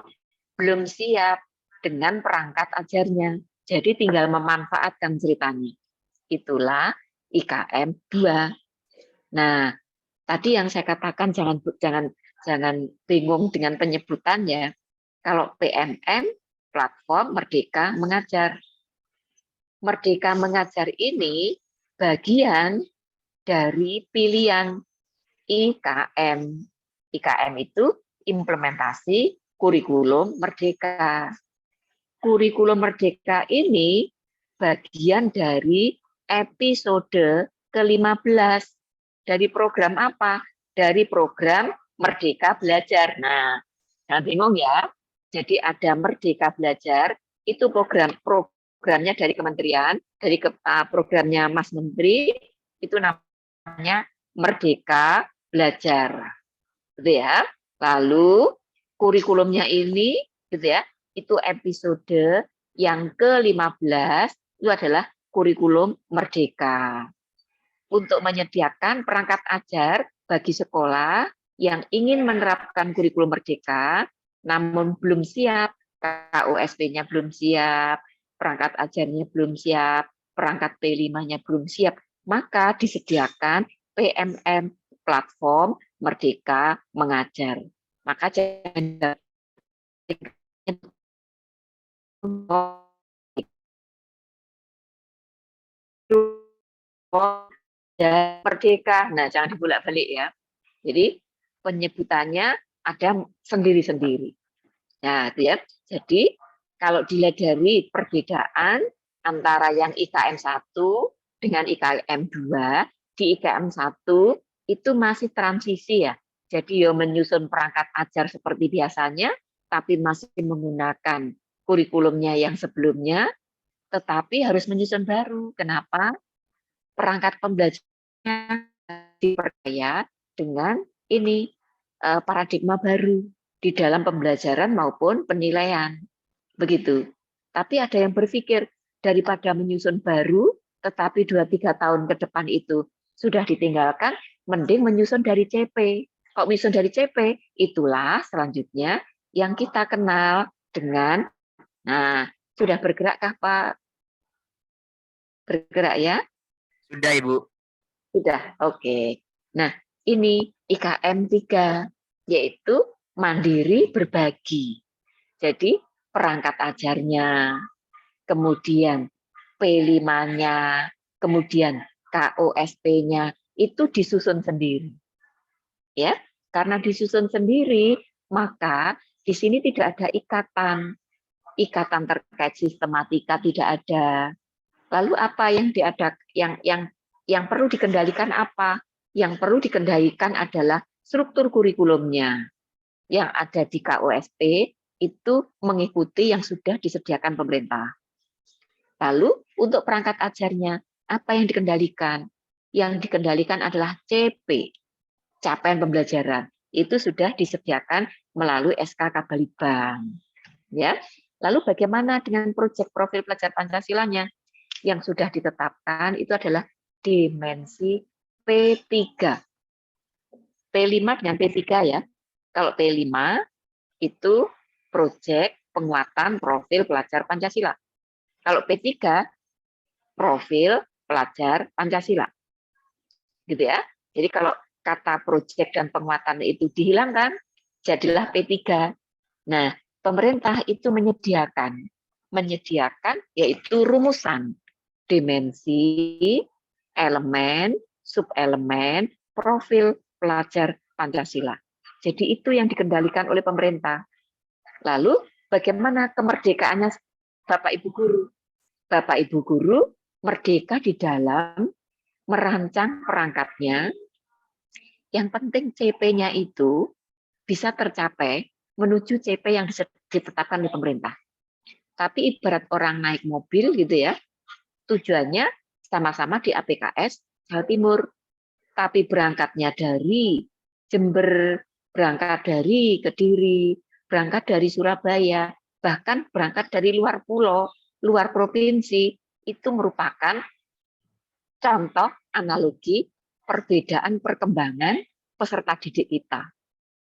belum siap dengan perangkat ajarnya. Jadi tinggal memanfaatkan ceritanya. Itulah IKM 2. Nah, tadi yang saya katakan jangan bingung dengan penyebutannya. Kalau PMM, platform Merdeka Mengajar. Merdeka Mengajar ini bagian dari pilihan IKM. IKM itu implementasi kurikulum merdeka. Kurikulum merdeka ini bagian dari episode ke-15. Dari program apa? Dari program Merdeka Belajar. Nah, jangan bingung ya. Jadi ada Merdeka Belajar, itu programnya dari kementerian, dari programnya Mas Menteri, itu namanya Merdeka Belajar. Gitu ya. Lalu kurikulumnya ini gitu ya, itu episode yang ke-15 itu adalah kurikulum merdeka. Untuk menyediakan perangkat ajar bagi sekolah yang ingin menerapkan kurikulum merdeka namun belum siap, KUSP-nya belum siap, perangkat ajarnya belum siap, perangkat P5-nya belum siap, maka disediakan PMM, platform Merdeka Mengajar. Maka jangan merdeka. Nah, jangan dibolak-balik ya. Jadi penyebutannya ada sendiri-sendiri. Nah, itu ya. Jadi kalau dilihat dari perbedaan antara yang IKM 1 dengan IKM 2, di IKM 1 itu masih transisi ya. Jadi ya menyusun perangkat ajar seperti biasanya, tapi masih menggunakan kurikulumnya yang sebelumnya, tetapi harus menyusun baru. Kenapa? Perangkat pembelajarannya dipercaya dengan ini paradigma baru di dalam pembelajaran maupun penilaian. Begitu. Tapi ada yang berpikir daripada menyusun baru, tetapi 2-3 tahun ke depan itu sudah ditinggalkan, mending menyusun dari CP. Kok menyusun dari CP? Itulah selanjutnya yang kita kenal dengan, nah, sudah bergerakkah Pak? Bergerak ya? Sudah, Ibu. Sudah, oke. Nah, ini IKM 3, yaitu mandiri berbagi. Jadi, perangkat ajarnya, kemudian P5-nya, kemudian KOSP-nya, itu disusun sendiri. Ya, karena disusun sendiri, maka di sini tidak ada ikatan terkait sistematika tidak ada. Lalu apa yang perlu dikendalikan apa? Yang perlu dikendalikan adalah struktur kurikulumnya. Yang ada di KOSP itu mengikuti yang sudah disediakan pemerintah. Lalu untuk perangkat ajarnya, apa yang dikendalikan? Yang dikendalikan adalah CP, capaian pembelajaran. Itu sudah disediakan melalui SK Kabalibang. Ya. Lalu bagaimana dengan proyek profil pelajar Pancasilanya? Yang sudah ditetapkan itu adalah dimensi P3. P5 dengan P3 ya. Kalau P5 itu proyek penguatan profil pelajar Pancasila. Kalau P3 profil pelajar Pancasila. Gitu ya. Jadi kalau kata proyek dan penguatan itu dihilangkan, jadilah P3. Nah, pemerintah itu menyediakan yaitu rumusan dimensi, elemen, subelemen, profil pelajar Pancasila. Jadi itu yang dikendalikan oleh pemerintah. Lalu bagaimana kemerdekaannya Bapak Ibu Guru? Bapak Ibu Guru merdeka di dalam merancang perangkatnya. Yang penting CP-nya itu bisa tercapai menuju CP yang ditetapkan oleh pemerintah. tapi ibarat orang naik mobil gitu ya, tujuannya sama-sama di APKS Jawa Timur, tapi berangkatnya dari Jember, berangkat dari Kediri, berangkat dari Surabaya, bahkan berangkat dari luar pulau, luar provinsi, itu merupakan contoh analogi perbedaan perkembangan peserta didik kita.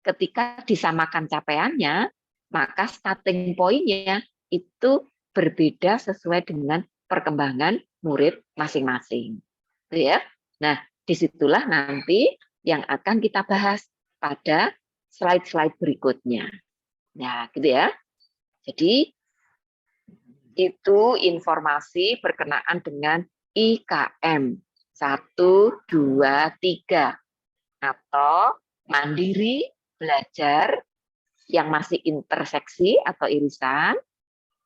Ketika disamakan capaiannya, maka starting point-nya itu berbeda sesuai dengan perkembangan murid masing-masing. Ya. Nah, disitulah nanti yang akan kita bahas pada slide-slide berikutnya. Nah, gitu ya. Jadi, itu informasi berkenaan dengan IKM 1, 2, 3 atau mandiri belajar yang masih interseksi atau irisan,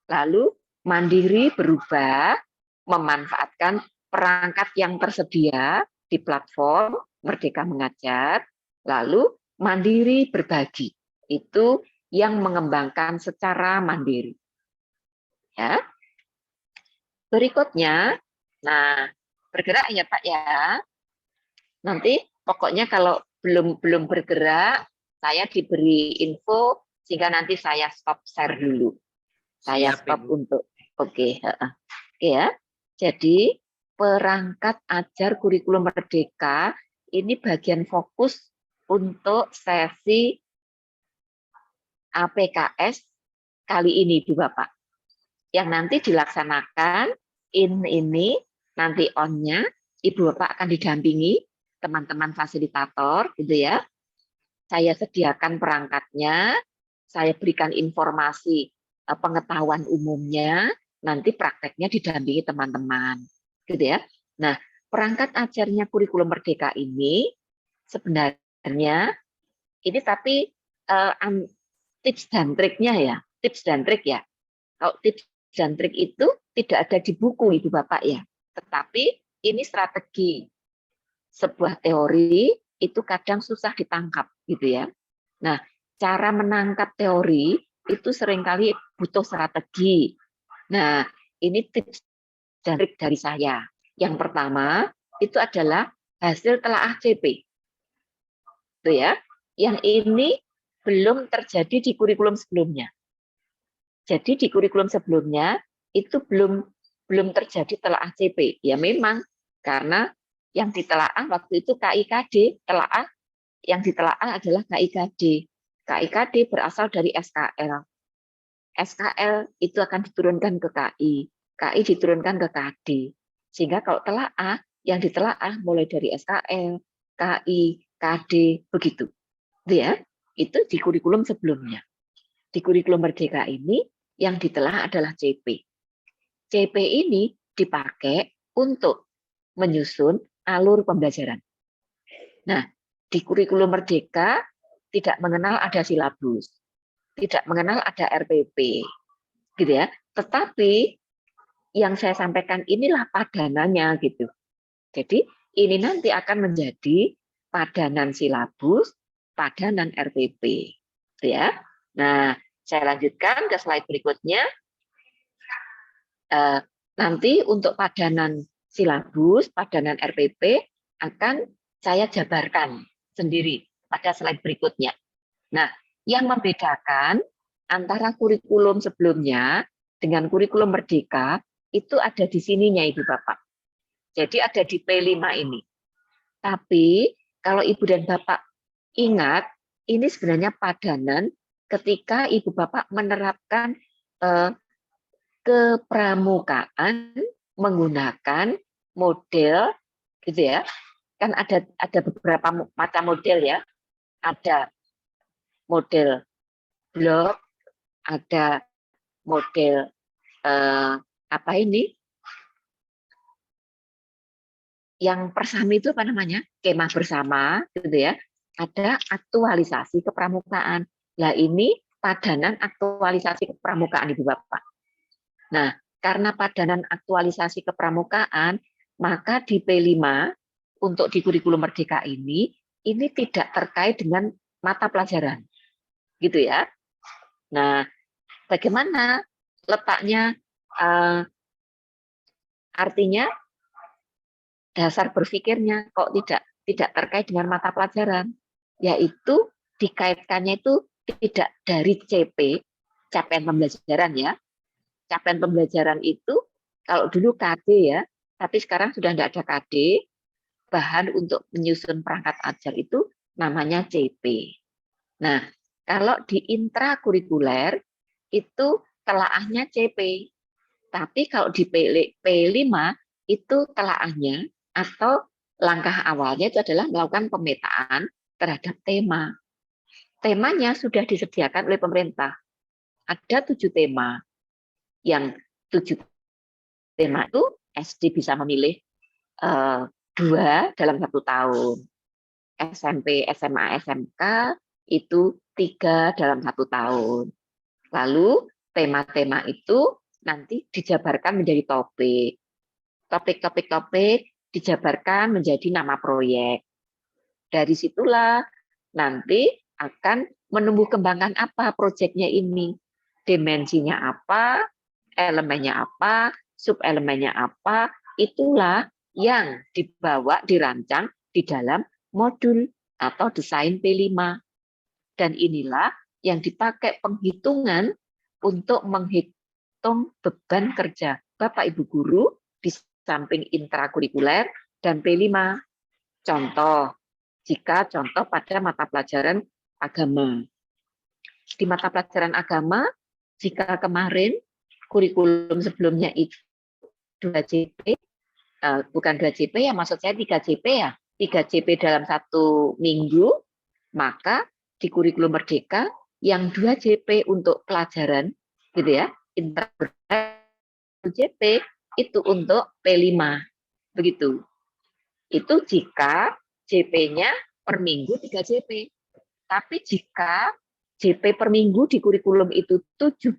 lalu mandiri berubah memanfaatkan perangkat yang tersedia di platform Merdeka Mengajar, lalu mandiri berbagi, itu yang mengembangkan secara mandiri. Ya. Berikutnya, nah bergerak ya Pak ya. Nanti pokoknya kalau belum bergerak, saya diberi info sehingga nanti saya stop share dulu. Saya Siap, stop Ibu. untuk oke ya. Jadi perangkat ajar kurikulum merdeka ini bagian fokus untuk sesi APKS kali ini, Bu Bapak. Yang nanti dilaksanakan ini nanti on-nya Ibu Bapak akan didampingi teman-teman fasilitator gitu ya. Saya sediakan perangkatnya, saya berikan informasi pengetahuan umumnya, nanti prakteknya didampingi teman-teman gitu ya. Nah, perangkat ajarnya kurikulum merdeka ini sebenarnya ini tapi tips dan triknya ya, tips dan trik ya. Kalau tips dan trik itu tidak ada di buku Ibu Bapak ya, tetapi ini strategi. Sebuah teori itu kadang susah ditangkap gitu ya. Nah, cara menangkap teori itu seringkali butuh strategi. Nah, ini tips dan trik dari saya. Yang pertama itu adalah hasil telaah CP. Itu ya. Yang ini belum terjadi di kurikulum sebelumnya. Jadi di kurikulum sebelumnya itu belum terjadi telaah CP. Ya memang karena yang ditelaah waktu itu KIKD, yang ditelaah adalah KIKD. KIKD berasal dari SKL. SKL itu akan diturunkan ke KI. KI diturunkan ke KD. Sehingga kalau telaah, yang ditelaah mulai dari SKL, KI, KD, begitu. Ya, itu di kurikulum sebelumnya. Di kurikulum merdeka ini yang ditelah adalah CP. CP ini dipakai untuk menyusun alur pembelajaran. Nah, di kurikulum merdeka tidak mengenal ada silabus, tidak mengenal ada RPP, gitu ya. Tetapi yang saya sampaikan inilah padanannya gitu. Jadi ini nanti akan menjadi padanan silabus, padanan RPP, gitu ya. Nah, saya lanjutkan ke slide berikutnya. Nanti untuk padanan silabus, padanan RPP akan saya jabarkan sendiri pada slide berikutnya. Nah, yang membedakan antara kurikulum sebelumnya dengan kurikulum merdeka itu ada di sininya Ibu Bapak. Jadi ada di P5 ini. Tapi kalau Ibu dan Bapak ingat, ini sebenarnya padanan ketika Ibu Bapak menerapkan kepramukaan menggunakan model gitu ya. Kan ada beberapa macam model ya. Ada model blok, ada model apa ini? Yang persami itu apa namanya? Kemah bersama gitu ya. Ada aktualisasi kepramukaan. Nah, ini padanan aktualisasi kepramukaan Ibu Bapak. Nah, karena padanan aktualisasi kepramukaan, maka di P5 untuk di kurikulum merdeka ini tidak terkait dengan mata pelajaran. Gitu ya. Nah, bagaimana letaknya artinya dasar berpikirnya kok tidak terkait dengan mata pelajaran, yaitu dikaitkannya itu tidak dari CP, capaian pembelajaran ya. Capaian pembelajaran itu kalau dulu KD ya, tapi sekarang sudah tidak ada KD, bahan untuk menyusun perangkat ajar itu namanya CP. Nah, kalau di intrakurikuler itu telaahnya CP. Tapi kalau di P5 itu telaahnya atau langkah awalnya itu adalah melakukan pemetaan terhadap tema. Temanya sudah disediakan oleh pemerintah. Ada 7 tema. Yang 7 tema itu SD bisa memilih 2 dalam 1 tahun. SMP, SMA, SMK itu 3 dalam 1 tahun. Lalu tema-tema itu nanti dijabarkan menjadi topik. Topik dijabarkan menjadi nama proyek. Dari situlah nanti akan menumbuh kembangkan apa proyeknya ini. Dimensinya apa, elemennya apa, subelemennya apa, itulah yang dibawa, dirancang di dalam modul atau desain P5. Dan inilah yang dipakai penghitungan untuk menghitung beban kerja Bapak Ibu guru di samping intrakurikuler dan P5. Contoh, jika contoh pada mata pelajaran agama. Di mata pelajaran agama, jika kemarin kurikulum sebelumnya itu 2 JP, bukan 2 JP ya, maksud saya 3 JP ya, 3 JP dalam 1 minggu, maka di kurikulum Merdeka yang 2 JP untuk pelajaran, gitu ya, intrakurikuler JP itu untuk P5, begitu. Itu jika JP-nya per minggu 3 JP. Tapi jika JP per minggu di kurikulum itu 72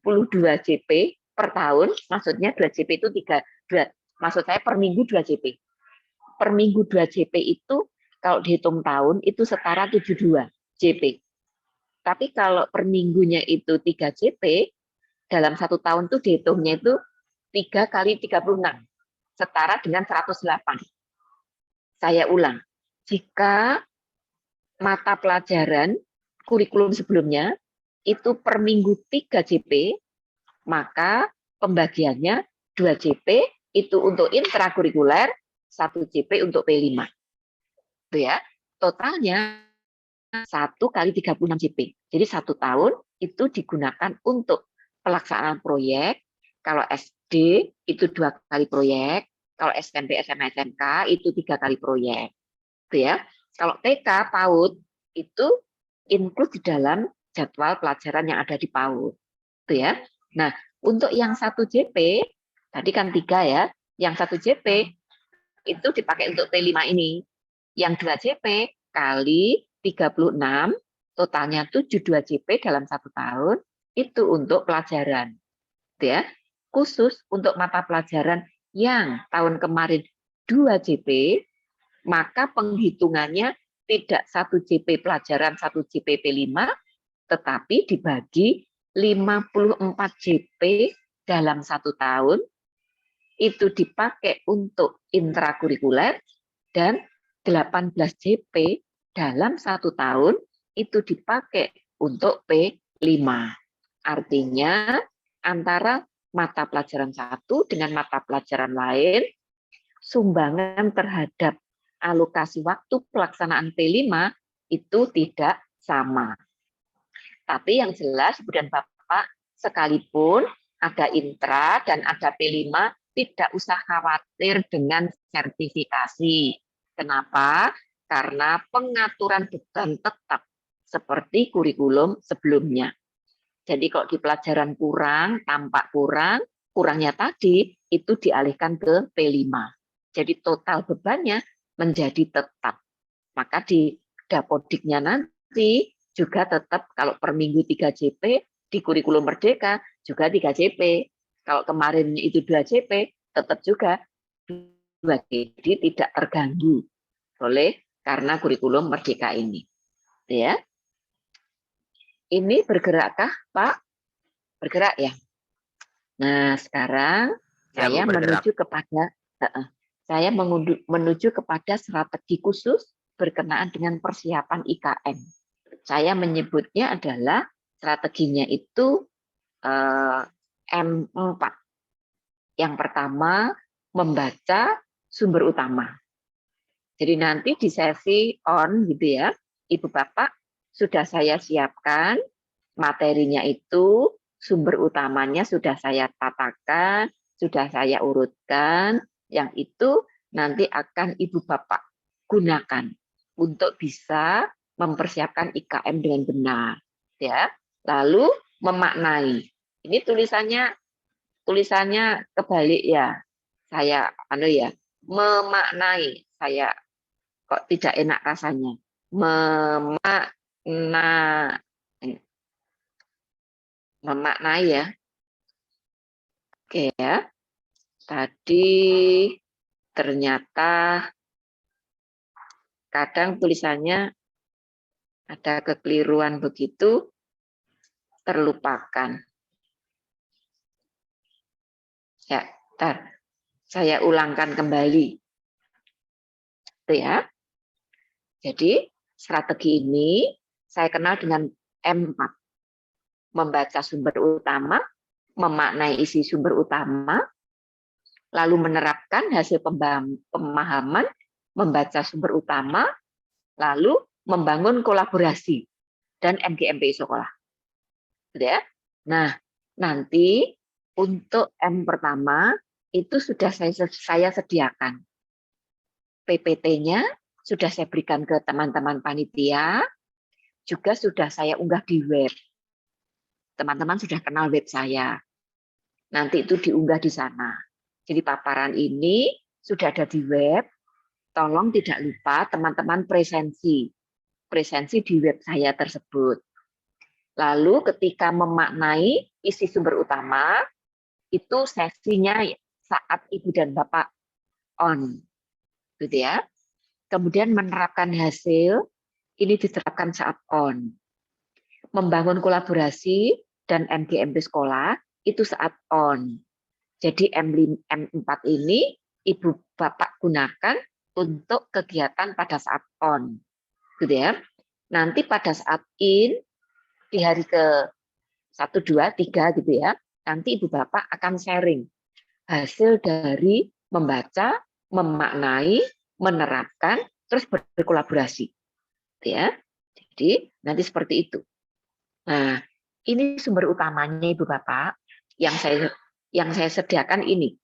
JP per tahun, maksudnya 2 JP itu 2, maksud saya per minggu 2 JP. Per minggu 2 JP itu kalau dihitung tahun itu setara 72 JP. Tapi kalau per minggunya itu 3 JP, dalam 1 tahun itu dihitungnya itu 3 kali 36, setara dengan 108. Saya ulang, jika mata pelajaran kurikulum sebelumnya itu per minggu 3 JP, maka pembagiannya 2 JP itu untuk intrakurikuler, 1 JP untuk P5. Itu ya. Totalnya 1 kali 36 JP. Jadi 1 tahun itu digunakan untuk pelaksanaan proyek. Kalau SD itu 2 kali proyek, kalau SMP, SMA, SMK itu 3 kali proyek. Itu ya. Kalau TK, PAUD itu include di dalam jadwal pelajaran yang ada di PAUD. Itu ya. Nah, untuk yang 1 JP, tadi kan 3 ya, yang 1 JP itu dipakai untuk P5 ini. Yang 2 JP kali 36, totalnya 72 JP dalam 1 tahun, itu untuk pelajaran. Itu ya. Khusus untuk mata pelajaran yang tahun kemarin 2 JP, maka penghitungannya tidak 1 JP pelajaran, 1 JP P5, tetapi dibagi 54 JP dalam 1 tahun, itu dipakai untuk intrakurikuler, dan 18 JP dalam 1 tahun, itu dipakai untuk P5. Artinya, antara mata pelajaran satu dengan mata pelajaran lain, sumbangan terhadap alokasi waktu pelaksanaan P5 itu tidak sama. Tapi yang jelas, Ibu dan Bapak, sekalipun ada intra dan ada P5, tidak usah khawatir dengan sertifikasi. Kenapa? Karena pengaturan beban tetap seperti kurikulum sebelumnya. Jadi kalau di pelajaran kurang, tampak kurang, kurangnya tadi itu dialihkan ke P5. Jadi total bebannya menjadi tetap. Maka di dapodiknya nanti juga tetap kalau per minggu 3 JP, di kurikulum Merdeka juga 3 JP. Kalau kemarin itu 2 JP, tetap juga 2 JP. Jadi tidak terganggu oleh karena kurikulum Merdeka ini. Ya. Ini bergerakkah, Pak? Bergerak ya? Nah, sekarang Ya, saya Bu, bergerak. menuju kepada strategi khusus berkenaan dengan persiapan IKN. Saya menyebutnya adalah strateginya itu M4. Yang pertama, membaca sumber utama. Jadi nanti di sesi on gitu ya, Ibu Bapak sudah saya siapkan materinya itu, sumber utamanya sudah saya tatakan, sudah saya urutkan, yang itu nanti akan Ibu Bapak gunakan untuk bisa mempersiapkan IKM dengan benar, ya. Lalu memaknai. Ini tulisannya kebalik ya. Saya memaknai. Saya kok tidak enak rasanya. Memaknai ya. Oke ya. Tadi ternyata kadang tulisannya ada kekeliruan begitu, terlupakan. Ya, saya ulangkan kembali. Itu ya. Jadi strategi ini saya kenal dengan M4. Membaca sumber utama, memaknai isi sumber utama, lalu menerapkan hasil pemahaman, membaca sumber utama, lalu membangun kolaborasi dan MGMP sekolah. Ya. Nah, nanti untuk M pertama itu sudah saya sediakan. PPT-nya sudah saya berikan ke teman-teman panitia, juga sudah saya unggah di web. Teman-teman sudah kenal web saya. Nanti itu diunggah di sana. Jadi paparan ini sudah ada di web. Tolong tidak lupa teman-teman presensi di web saya tersebut. Lalu ketika memaknai isi sumber utama, itu sesinya saat Ibu dan Bapak on. Gitu ya. Kemudian menerapkan hasil, ini diterapkan saat on. Membangun kolaborasi dan MGMP sekolah, itu saat on. Jadi M4 ini Ibu Bapak gunakan untuk kegiatan pada saat on. Gitu ya. Nanti pada saat in, di hari ke 1, 2, 3 gitu ya, nanti Ibu Bapak akan sharing hasil dari membaca, memaknai, menerapkan, terus berkolaborasi. Ya. Jadi nanti seperti itu. Nah, ini sumber utamanya Ibu Bapak yang saya sediakan ini.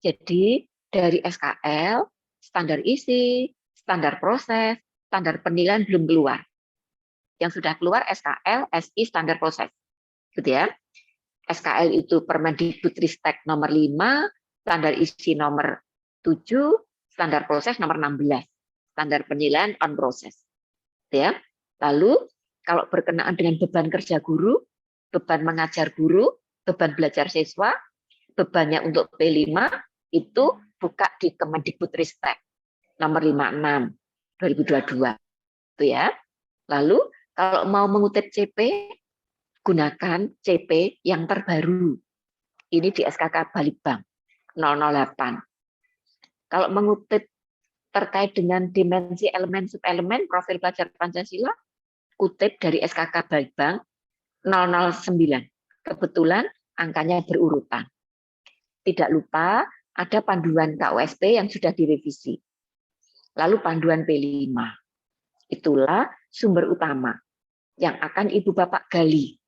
Jadi dari SKL, standar isi, standar proses, standar penilaian belum keluar. Yang sudah keluar SKL, SI, standar proses. Gitu ya. SKL itu Permendikbudristek nomor 5, standar isi nomor 7, standar proses nomor 16, standar penilaian on proses. Ya. Lalu kalau berkenaan dengan beban kerja guru, beban mengajar guru, beban belajar siswa, bebannya untuk P5 itu buka di Kemendikbudristek nomor 56 2022. Itu ya. Lalu kalau mau mengutip CP, gunakan CP yang terbaru. Ini di SKK Balitbang 008. Kalau mengutip terkait dengan dimensi elemen subelemen profil pelajar Pancasila, kutip dari SKK Balitbang 009. Kebetulan angkanya berurutan. Tidak lupa ada panduan KUSP yang sudah direvisi. Lalu panduan P5. Itulah sumber utama yang akan Ibu Bapak gali.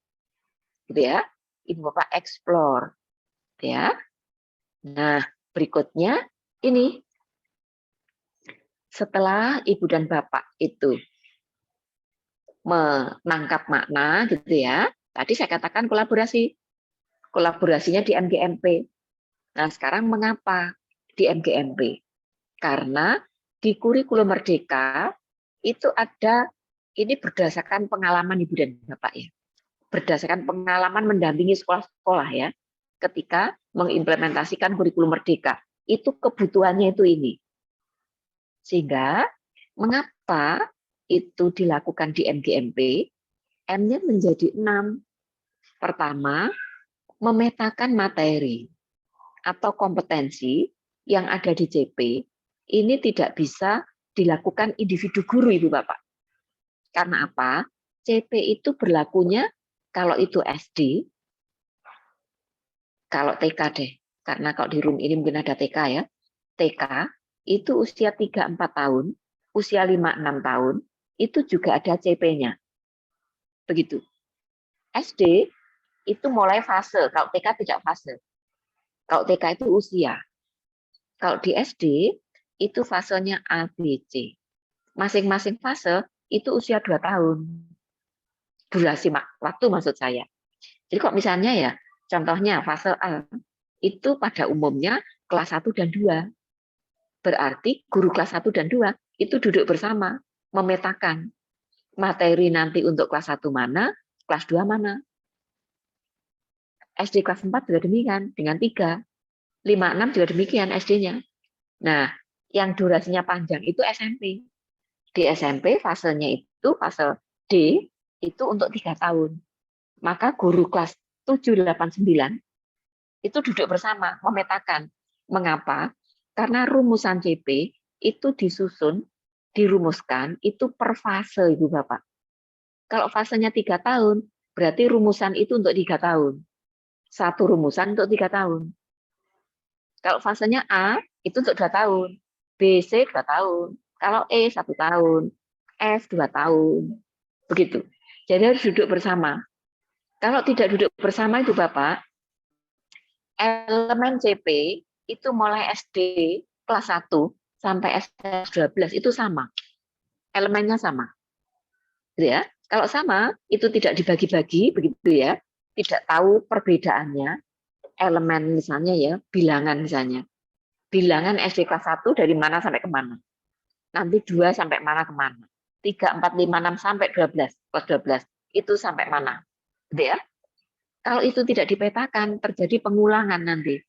Gitu ya. Ibu Bapak explore. Ya. Nah, berikutnya ini. Setelah Ibu dan Bapak itu menangkap makna gitu ya. Tadi saya katakan kolaborasi. Kolaborasinya di MGMP. Nah, sekarang mengapa di MGMP? Karena di kurikulum Merdeka itu ada, ini berdasarkan pengalaman Ibu dan Bapak ya. Berdasarkan pengalaman mendampingi sekolah-sekolah ya. Ketika mengimplementasikan kurikulum Merdeka. Itu kebutuhannya itu ini. Sehingga mengapa itu dilakukan di MGMP? M-nya menjadi 6. Pertama, memetakan materi atau kompetensi yang ada di CP ini tidak bisa dilakukan individu guru, Ibu Bapak. Karena apa? CP itu berlakunya kalau itu SD, kalau TK deh. Karena kalau di room ini mungkin ada TK ya. TK itu usia 3-4 tahun, usia 5-6 tahun, itu juga ada CP-nya. Begitu. SD itu mulai fase, kalau TK tidak fase. Kalau TK itu usia. Kalau di SD, itu fasenya A, B, C. Masing-masing fase itu usia 2 tahun. Durasi waktu maksud saya. Jadi kok misalnya ya, contohnya fase A, itu pada umumnya kelas 1 dan 2. Berarti guru kelas 1 dan 2 itu duduk bersama, memetakan materi nanti untuk kelas 1 mana, kelas 2 mana. SD kelas 4 juga demikian, dengan 3. 5-6 juga demikian SD-nya. Nah, yang durasinya panjang itu SMP. Di SMP fasenya itu, fase D, itu untuk 3 tahun. Maka guru kelas 7, 8, 9 itu duduk bersama, memetakan. Mengapa? Karena rumusan CP itu disusun, dirumuskan, itu per fase, Ibu Bapak. Kalau fasenya 3 tahun, berarti rumusan itu untuk 3 tahun. Satu rumusan untuk 3 tahun. Kalau fasenya A, itu untuk 2 tahun. B, C, 2 tahun. Kalau E, 1 tahun. F, 2 tahun. Begitu. Jadi harus duduk bersama. Kalau tidak duduk bersama itu Bapak, elemen CP itu mulai SD kelas 1 sampai SD 12 itu sama. Elemennya sama. Gitu ya. Kalau sama, itu tidak dibagi-bagi, begitu ya. Tidak tahu perbedaannya. Elemen misalnya ya, bilangan misalnya. Bilangan SD kelas 1 dari mana sampai kemana. Nanti 2 sampai mana kemana. 3, 4, 5, 6 sampai 12. Kelas 12. Itu sampai mana. Gitu ya. Kalau itu tidak dipetakan, terjadi pengulangan nanti.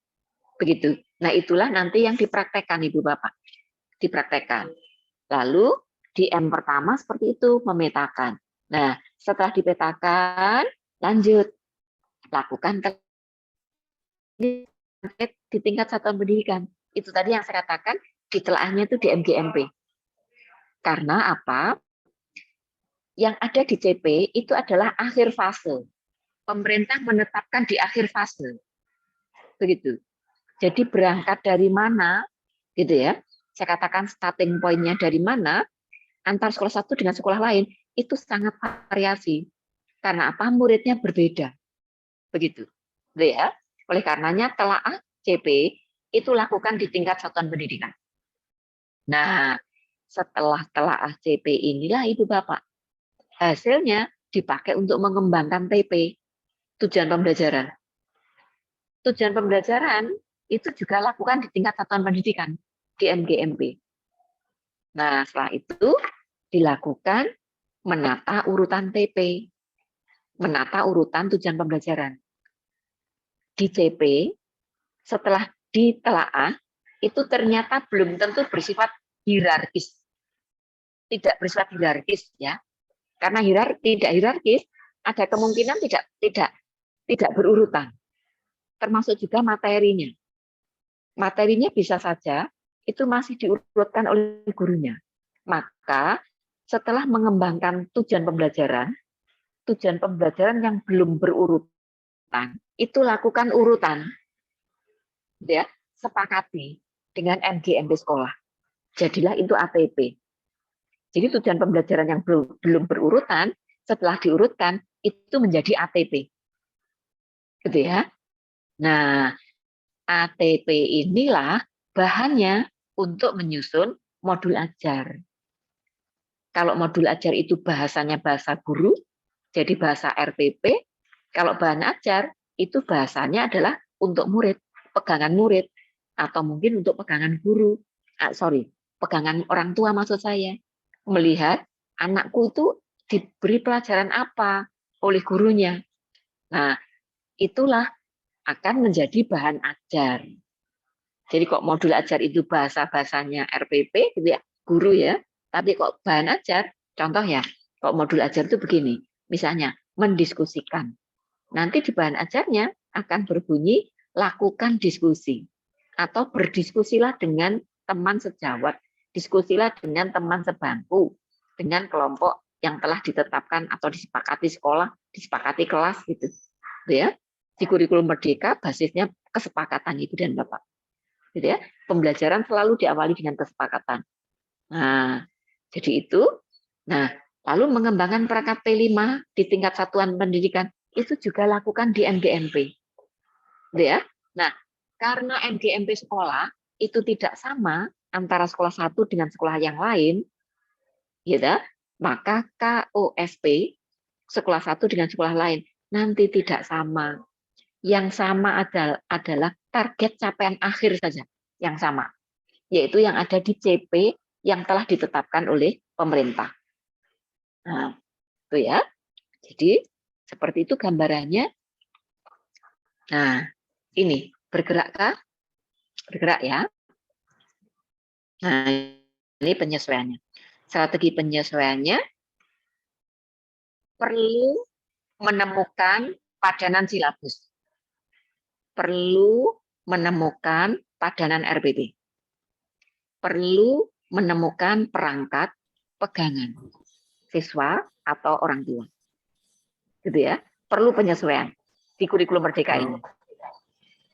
Begitu. Nah itulah nanti yang dipraktekkan Ibu Bapak. Dipraktekkan. Lalu di M pertama seperti itu, memetakan. Nah setelah dipetakan, lanjut. Lakukan di tingkat satuan pendidikan. Itu tadi yang saya katakan, ditelaahnya itu di MGMP. Karena apa? Yang ada di CP itu adalah akhir fase. Pemerintah menetapkan di akhir fase. Begitu. Jadi berangkat dari mana, gitu ya. Saya katakan starting point-nya dari mana, antar sekolah satu dengan sekolah lain, itu sangat variasi. Karena apa? Muridnya berbeda. Begitu. Gitu ya. Oleh karenanya telaah CP itu lakukan di tingkat satuan pendidikan. Nah, setelah telaah CP inilah Ibu Bapak, hasilnya dipakai untuk mengembangkan TP, tujuan pembelajaran. Tujuan pembelajaran itu juga lakukan di tingkat satuan pendidikan, di MGMP. Nah, setelah itu dilakukan menata urutan TP, menata urutan tujuan pembelajaran. Di CP, setelah ditelaah, itu ternyata belum tentu bersifat hierarkis. Tidak bersifat hierarkis ya. Karena tidak hierarkis, ada kemungkinan tidak berurutan. Termasuk juga materinya. Materinya bisa saja itu masih diurutkan oleh gurunya. Maka setelah mengembangkan tujuan pembelajaran yang belum berurutan, itu lakukan urutan. Ya, sepakati dengan MGMP sekolah. Jadilah itu ATP. Jadi tujuan pembelajaran yang belum berurutan, setelah diurutkan, itu menjadi ATP. Gitu ya. Nah, ATP inilah bahannya untuk menyusun modul ajar. Kalau modul ajar itu bahasanya bahasa guru, jadi bahasa RPP. Kalau bahan ajar, itu bahasanya adalah untuk murid, pegangan murid. Atau mungkin untuk pegangan guru. Pegangan orang tua maksud saya. Melihat anakku itu diberi pelajaran apa oleh gurunya. Nah, itulah akan menjadi bahan ajar. Jadi kok modul ajar itu bahasanya RPP gitu ya, guru ya. Tapi kok bahan ajar, contoh ya, kok modul ajar itu begini. Misalnya mendiskusikan. Nanti di bahan ajarnya akan berbunyi lakukan diskusi atau berdiskusilah dengan teman sejawat, diskusilah dengan teman sebangku, dengan kelompok yang telah ditetapkan atau disepakati sekolah, disepakati kelas gitu. Ya. Di kurikulum merdeka basisnya kesepakatan Ibu dan Bapak. Gitu ya. Pembelajaran selalu diawali dengan kesepakatan. Nah, jadi itu. Nah, lalu mengembangkan perangkat P5 di tingkat satuan pendidikan itu juga lakukan di MGMP. Gitu ya. Nah, karena MGMP sekolah itu tidak sama antara sekolah satu dengan sekolah yang lain, gitu, maka KOSP sekolah satu dengan sekolah lain nanti tidak sama. Yang sama adalah target capaian akhir saja yang sama, yaitu yang ada di CP yang telah ditetapkan oleh pemerintah. Nah, itu ya. Jadi seperti itu gambarannya. Nah, ini bergerakkah? Bergerak ya. Nah, ini penyesuaiannya. Strategi penyesuaiannya perlu menemukan padanan silabus. Perlu menemukan padanan RPP. Perlu menemukan perangkat pegangan siswa atau orang tua. Gitu ya. Perlu penyesuaian di kurikulum merdeka ini.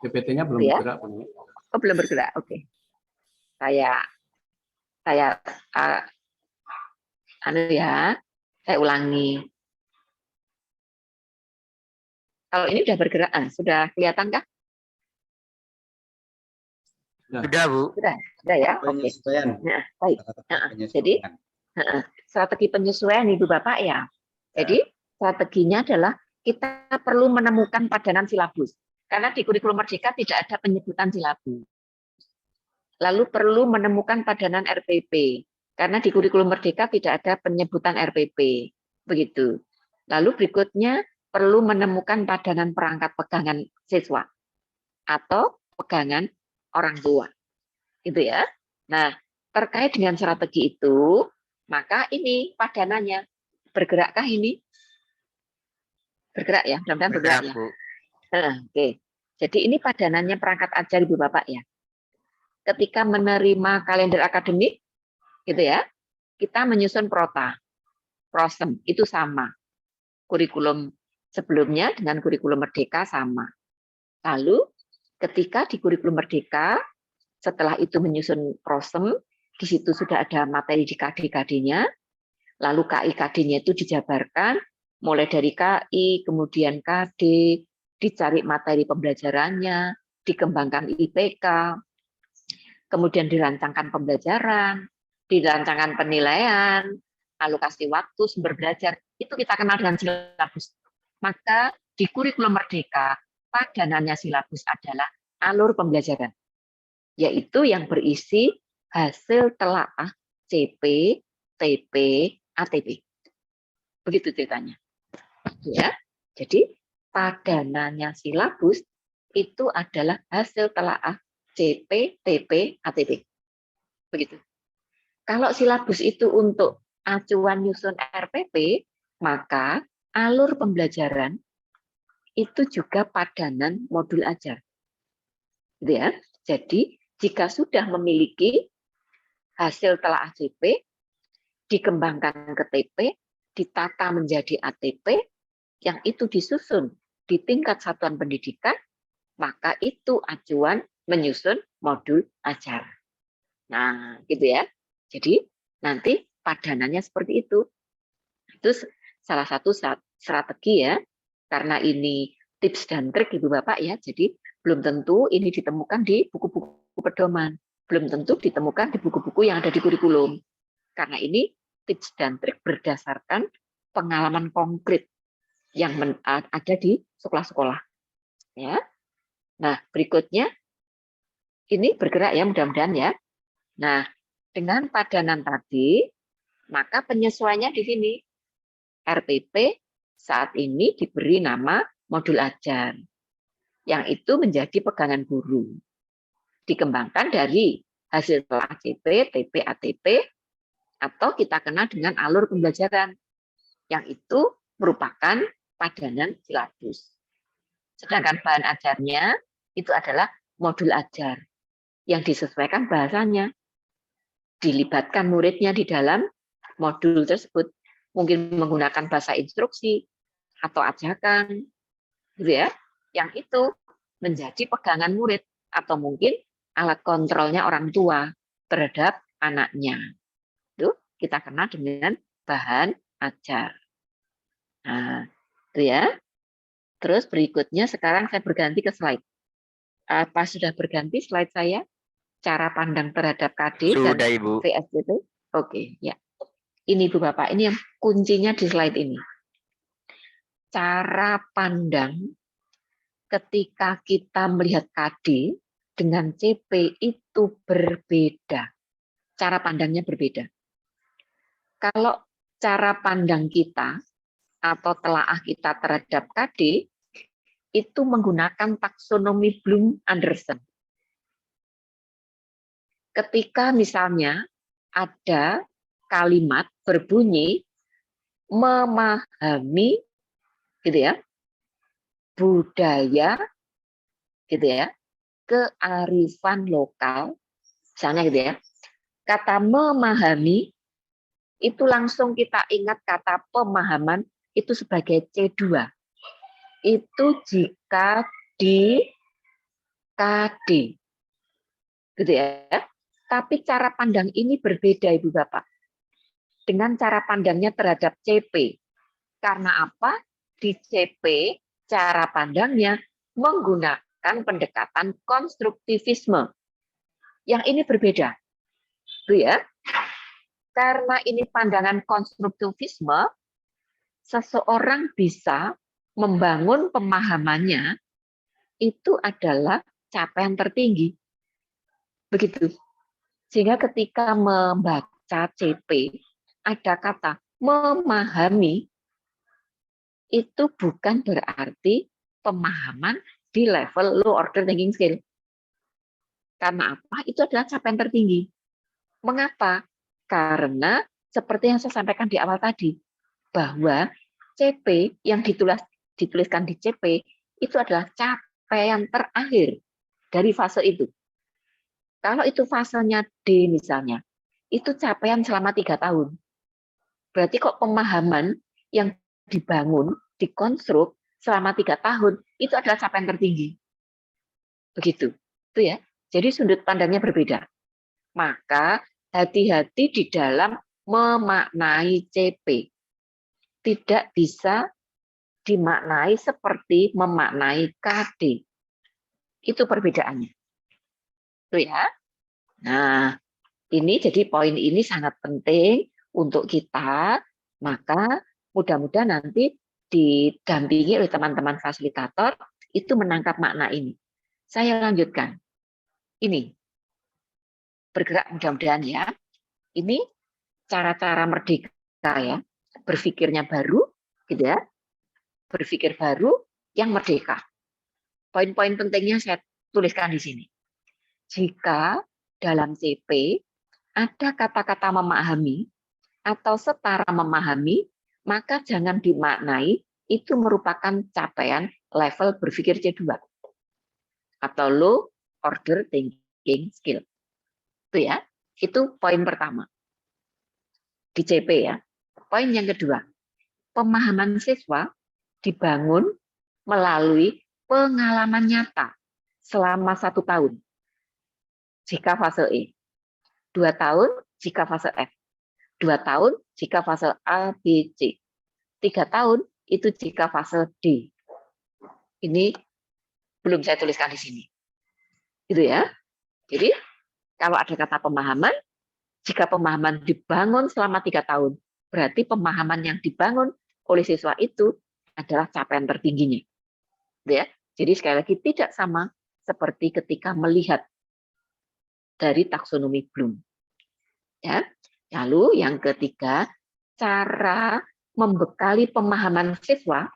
PPT-nya belum Ya? bergerak, Bu. Oh, belum bergerak. Oke. Saya saya ulangi. Kalau ini sudah bergerak, sudah kelihatan kah? Sudah, Bu. Sudah ya. Oke. Penyesuaian. Nah, baik. Jadi Penyesuaian. strategi penyesuaian Ibu Bapak ya. Jadi strateginya adalah kita perlu menemukan padanan silabus. Karena di kurikulum merdeka tidak ada penyebutan silabus. Lalu perlu menemukan padanan RPP. Karena di kurikulum merdeka tidak ada penyebutan RPP. Begitu. Lalu berikutnya perlu menemukan padanan perangkat pegangan siswa atau pegangan orang tua. Gitu ya. Nah, terkait dengan strategi itu, maka ini padanannya. Bergerakkah ini? Bergerak ya, mudah-mudahan bergerak ya. Bu. Oke. Jadi ini padanannya perangkat ajar Ibu Bapak ya. Ketika menerima kalender akademik, gitu ya, kita menyusun prosem, itu sama. Kurikulum sebelumnya dengan kurikulum merdeka sama. Lalu ketika di kurikulum merdeka, setelah itu menyusun prosem, di situ sudah ada materi di KD-KD-nya, lalu KI-KD-nya itu dijabarkan, mulai dari KI, kemudian KD, dicari materi pembelajarannya, dikembangkan IPK, kemudian dirancangkan pembelajaran, dirancangkan penilaian, alokasi waktu, sumber belajar, itu kita kenal dengan silabus. Maka di kurikulum merdeka, padanannya silabus adalah alur pembelajaran, yaitu yang berisi hasil telaah CP, TP, ATP. Begitu ceritanya. Ya. Jadi padanannya silabus itu adalah hasil telaah CP, TP, ATP. Begitu. Kalau silabus itu untuk acuan nyusun RPP, maka alur pembelajaran itu juga padanan modul ajar. Gitu ya. Jadi jika sudah memiliki hasil telaah CP, dikembangkan ke TP, ditata menjadi ATP, yang itu disusun di tingkat satuan pendidikan, maka itu acuan menyusun modul ajar. Nah, gitu ya. Jadi nanti padanannya seperti itu. Itu salah satu strategi ya. Karena ini tips dan trik Ibu Bapak ya. Jadi belum tentu ini ditemukan di buku-buku pedoman. Belum tentu ditemukan di buku-buku yang ada di kurikulum. Karena ini tips dan trik berdasarkan pengalaman konkret yang ada di sekolah-sekolah. Ya. Nah, berikutnya ini bergerak ya mudah-mudahan ya. Nah, dengan padanan tadi, maka penyesuaiannya di sini. RPP saat ini diberi nama modul ajar, yang itu menjadi pegangan guru. Dikembangkan dari hasil telah CP, TP, ATP, atau kita kenal dengan alur pembelajaran, yang itu merupakan padanan silabus. Sedangkan bahan ajarnya itu adalah modul ajar yang disesuaikan bahasanya. Dilibatkan muridnya di dalam modul tersebut. Mungkin menggunakan bahasa instruksi atau ajakan, gitu ya. Yang itu menjadi pegangan murid atau mungkin alat kontrolnya orang tua terhadap anaknya. Itu kita kenal dengan bahan ajar. Nah, itu ya. Terus berikutnya sekarang saya berganti ke slide. Apa sudah berganti slide saya? Cara pandang terhadap KD dan Sudah, Ibu. VSDP? Oke, ya. Ini Ibu Bapak, ini yang kuncinya di slide ini. Cara pandang ketika kita melihat KD dengan CP itu berbeda. Cara pandangnya berbeda. Kalau cara pandang kita atau telaah kita terhadap KD itu menggunakan taksonomi Bloom-Anderson. Ketika misalnya ada kalimat berbunyi memahami gitu ya, budaya gitu ya, kearifan lokal, misalnya gitu ya. Kata memahami itu langsung kita ingat kata pemahaman itu sebagai C2. Itu jika di KD. Gitu ya. Tapi cara pandang ini berbeda Ibu Bapak. Dengan cara pandangnya terhadap CP. Karena apa? Di CP cara pandangnya menggunakan pendekatan konstruktivisme. Yang ini berbeda. Itu ya. Karena ini pandangan konstruktivisme, seseorang bisa membangun pemahamannya itu adalah capaian tertinggi. Begitu. Sehingga ketika membaca CP, ada kata memahami, itu bukan berarti pemahaman di level low order thinking skill. Karena apa? Itu adalah capaian tertinggi. Mengapa? Karena seperti yang saya sampaikan di awal tadi, bahwa CP yang dituliskan di CP itu adalah capaian terakhir dari fase itu. Kalau itu fasenya D misalnya, itu capaian selama 3 tahun. Berarti kok pemahaman yang dibangun, dikonstruk selama 3 tahun, itu adalah capaian tertinggi. Begitu. Itu ya. Jadi sudut pandangnya berbeda. Maka hati-hati di dalam memaknai CP. Tidak bisa dimaknai seperti memaknai KD. Itu perbedaannya. Itu ya. Nah, ini jadi poin ini sangat penting untuk kita. Maka mudah-mudahan nanti didampingi oleh teman-teman fasilitator itu menangkap makna ini. Saya lanjutkan. Ini bergerak mudah-mudahan ya. Ini cara-cara merdeka ya. Berpikirnya baru, gitu ya. Berpikir baru yang merdeka. Poin-poin pentingnya saya tuliskan di sini. Jika dalam CP ada kata-kata memahami atau setara memahami, maka jangan dimaknai itu merupakan capaian level berpikir C2 atau low order thinking skill. Itu ya, itu poin pertama di CP ya. Poin yang kedua, pemahaman siswa dibangun melalui pengalaman nyata selama 1 tahun jika fase E, 2 tahun jika fase F, 2 tahun jika fase A, B, C, 3 tahun itu jika fase D. Ini belum saya tuliskan di sini. Gitu ya. Jadi kalau ada kata pemahaman, jika pemahaman dibangun selama 3 tahun, berarti pemahaman yang dibangun oleh siswa itu adalah capaian tertingginya. Gitu ya. Jadi sekali lagi tidak sama seperti ketika melihat dari taksonomi Bloom. Ya. Lalu yang ketiga, cara membekali pemahaman siswa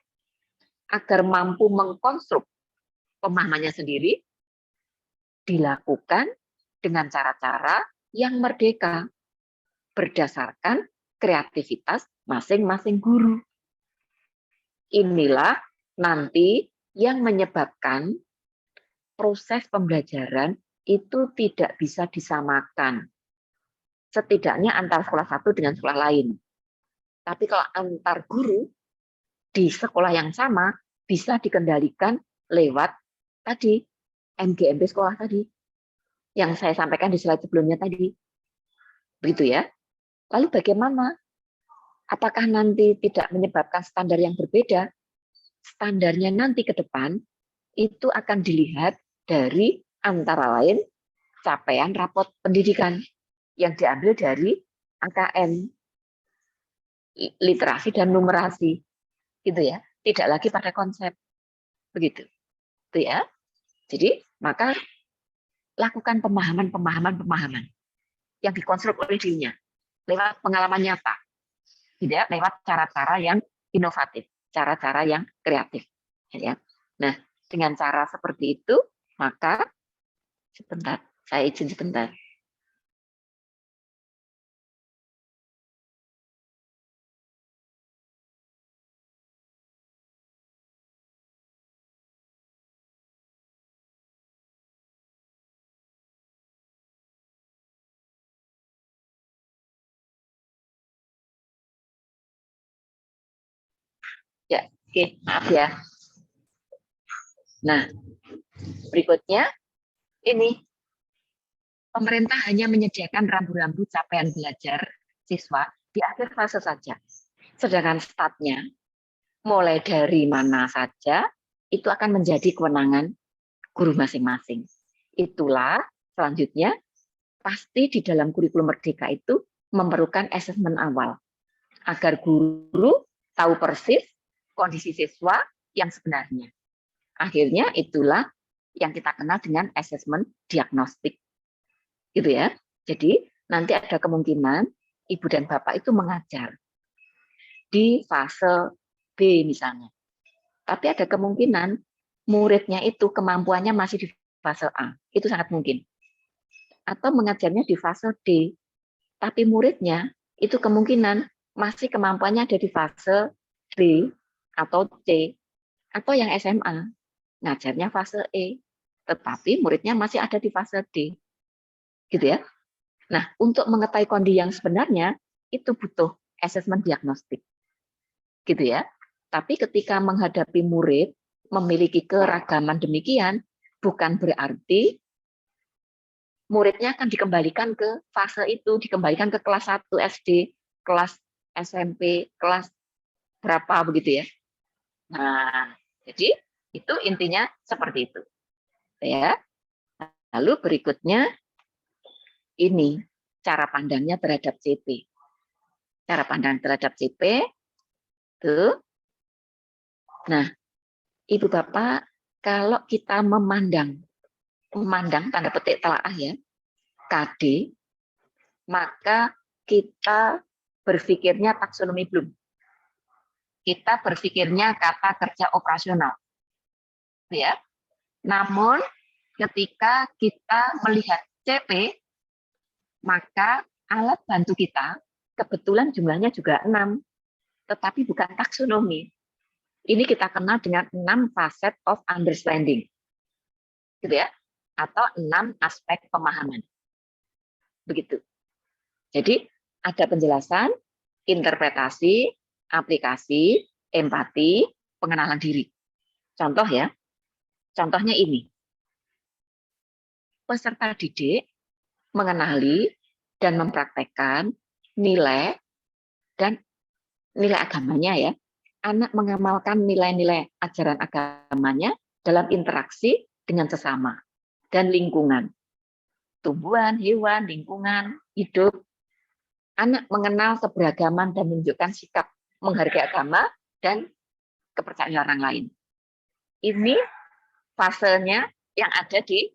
agar mampu mengkonstruk pemahamannya sendiri dilakukan dengan cara-cara yang merdeka berdasarkan kreativitas masing-masing guru. Inilah nanti yang menyebabkan proses pembelajaran itu tidak bisa disamakan. Setidaknya antara sekolah satu dengan sekolah lain. Tapi kalau antar guru di sekolah yang sama bisa dikendalikan lewat tadi MGMP sekolah tadi yang saya sampaikan di slide sebelumnya tadi. Begitu ya. Lalu bagaimana? Apakah nanti tidak menyebabkan standar yang berbeda? Standarnya nanti ke depan itu akan dilihat dari antara lain capaian rapot pendidikan yang diambil dari AKN, literasi dan numerasi, gitu ya. Tidak lagi pada konsep, begitu, itu ya. Jadi maka lakukan pemahaman yang dikonstruk oleh dirinya lewat pengalaman nyata, tidak lewat cara-cara yang inovatif, cara-cara yang kreatif, ya. Nah, dengan cara seperti itu, maka sebentar, saya izin sebentar. Ya, oke, maaf ya. Nah, berikutnya ini pemerintah hanya menyediakan rambu-rambu capaian belajar siswa di akhir fase saja. Sedangkan startnya mulai dari mana saja itu akan menjadi kewenangan guru masing-masing. Itulah selanjutnya pasti di dalam kurikulum Merdeka itu memerlukan asesmen awal agar guru tahu persis kondisi siswa yang sebenarnya. Akhirnya itulah yang kita kenal dengan asesmen diagnostik. Gitu ya. Jadi nanti ada kemungkinan ibu dan bapak itu mengajar di fase B misalnya. Tapi ada kemungkinan muridnya itu kemampuannya masih di fase A. Itu sangat mungkin. Atau mengajarnya di fase D. Tapi muridnya itu kemungkinan masih kemampuannya ada di fase B atau C. Atau yang SMA, ngajarnya fase E. Tetapi muridnya masih ada di fase D. Gitu ya. Nah, untuk mengetahui kondisi yang sebenarnya, itu butuh asesmen diagnostik. Gitu ya. Tapi ketika menghadapi murid memiliki keragaman demikian, bukan berarti muridnya akan dikembalikan ke fase itu, dikembalikan ke kelas 1 SD, kelas SMP, kelas berapa begitu ya. Nah, jadi itu intinya seperti itu. Ya. Lalu berikutnya ini cara pandangnya terhadap CP. Cara pandang terhadap CP tuh. Nah, Ibu Bapak, kalau kita memandang tanda petik telaah ya, KD, maka kita berpikirnya taksonomi Bloom. Kita berpikirnya kata kerja operasional. Ya. Namun ketika kita melihat CP, maka alat bantu kita kebetulan jumlahnya juga 6, tetapi bukan taksonomi. Ini kita kenal dengan 6 facet of understanding. Gitu ya. Atau 6 aspek pemahaman. Begitu. Jadi ada penjelasan, interpretasi, aplikasi, empati, pengenalan diri. Contoh ya. Contohnya ini. Peserta didik mengenali dan mempraktekkan nilai dan nilai agamanya ya. Anak mengamalkan nilai-nilai ajaran agamanya dalam interaksi dengan sesama dan lingkungan. Tumbuhan, hewan, lingkungan, hidup. Anak mengenal keberagaman dan menunjukkan sikap menghargai agama dan kepercayaan orang lain. Ini fasenya yang ada di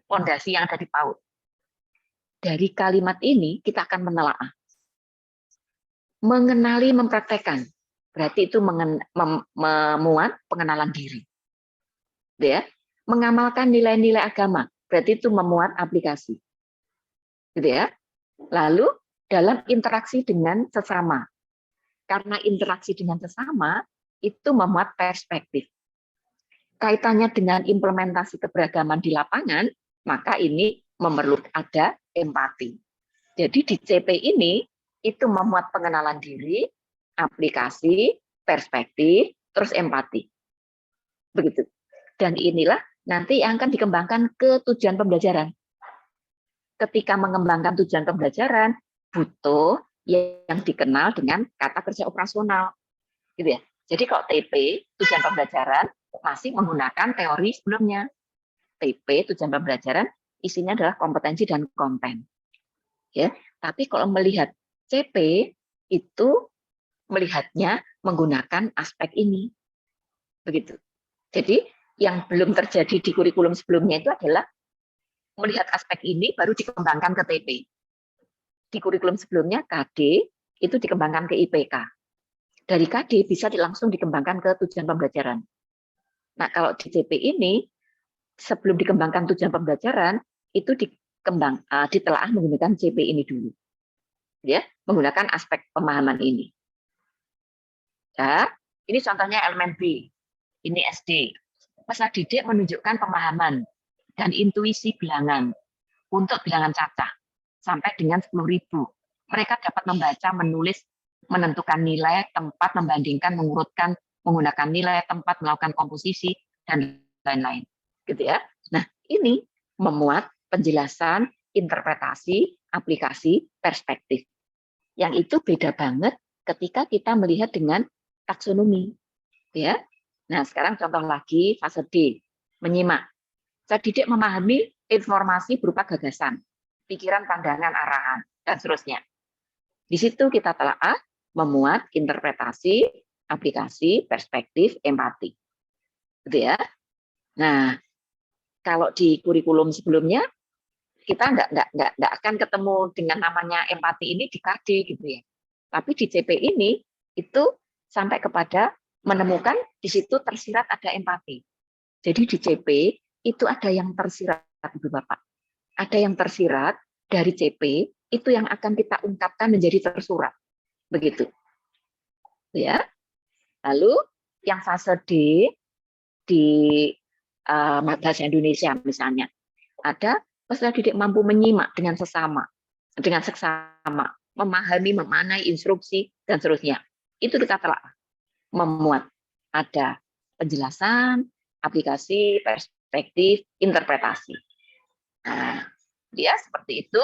fondasi yang ada di PAUD. Dari kalimat ini kita akan menelaah. Mengenali, mempraktekkan. Berarti itu memuat pengenalan diri. Ya. Mengamalkan nilai-nilai agama. Berarti itu memuat aplikasi. Gitu ya. Lalu dalam interaksi dengan sesama. Karena interaksi dengan sesama itu memuat perspektif. kaitannya dengan implementasi keberagaman di lapangan, maka ini memerlukan ada empati. Jadi di CP ini itu memuat pengenalan diri, aplikasi, perspektif, terus empati. Begitu. Dan inilah nanti yang akan dikembangkan ke tujuan pembelajaran. Ketika mengembangkan tujuan pembelajaran, butuh yang dikenal dengan kata kerja operasional. Gitu ya. Jadi kalau TP, tujuan pembelajaran, masih menggunakan teori sebelumnya. TP, tujuan pembelajaran, isinya adalah kompetensi dan konten. Ya, tapi kalau melihat CP, itu melihatnya menggunakan aspek ini. Begitu. Jadi yang belum terjadi di kurikulum sebelumnya itu adalah melihat aspek ini baru dikembangkan ke TP. Di kurikulum sebelumnya KD itu dikembangkan ke IPK. Dari KD bisa langsung dikembangkan ke tujuan pembelajaran. Nah, kalau di CP ini sebelum dikembangkan tujuan pembelajaran itu ditelaah menggunakan CP ini dulu. Ya, menggunakan aspek pemahaman ini. Ya, ini contohnya elemen B. Ini SD. Peserta didik menunjukkan pemahaman dan intuisi bilangan untuk bilangan cacah sampai dengan 10.000. Mereka dapat membaca, menulis, menentukan nilai, tempat, membandingkan, mengurutkan, menggunakan nilai, tempat, melakukan komposisi, dan lain-lain. Gitu ya. Nah, ini memuat penjelasan, interpretasi, aplikasi, perspektif. Yang itu beda banget ketika kita melihat dengan taksonomi. Ya. Nah, sekarang contoh lagi fase D, menyimak. Peserta didik memahami informasi berupa gagasan, pikiran, pandangan, arahan, dan seterusnya. Di situ kita telaah memuat interpretasi, aplikasi, perspektif, empati. Gitu ya. Nah, kalau di kurikulum sebelumnya kita nggak akan ketemu dengan namanya empati ini di KD gitu ya. Tapi di CP ini itu sampai kepada menemukan di situ tersirat ada empati. Jadi di CP itu ada yang tersirat, Ibu Bapak. Ada yang tersirat dari CP itu yang akan kita ungkapkan menjadi tersurat. Begitu. Ya. Lalu yang fase D di bahasa Indonesia misalnya ada peserta didik mampu menyimak dengan seksama, memahami, memaknai instruksi dan seterusnya. Itu kita telah memuat ada penjelasan, aplikasi, perspektif, interpretasi. Nah, dia seperti itu.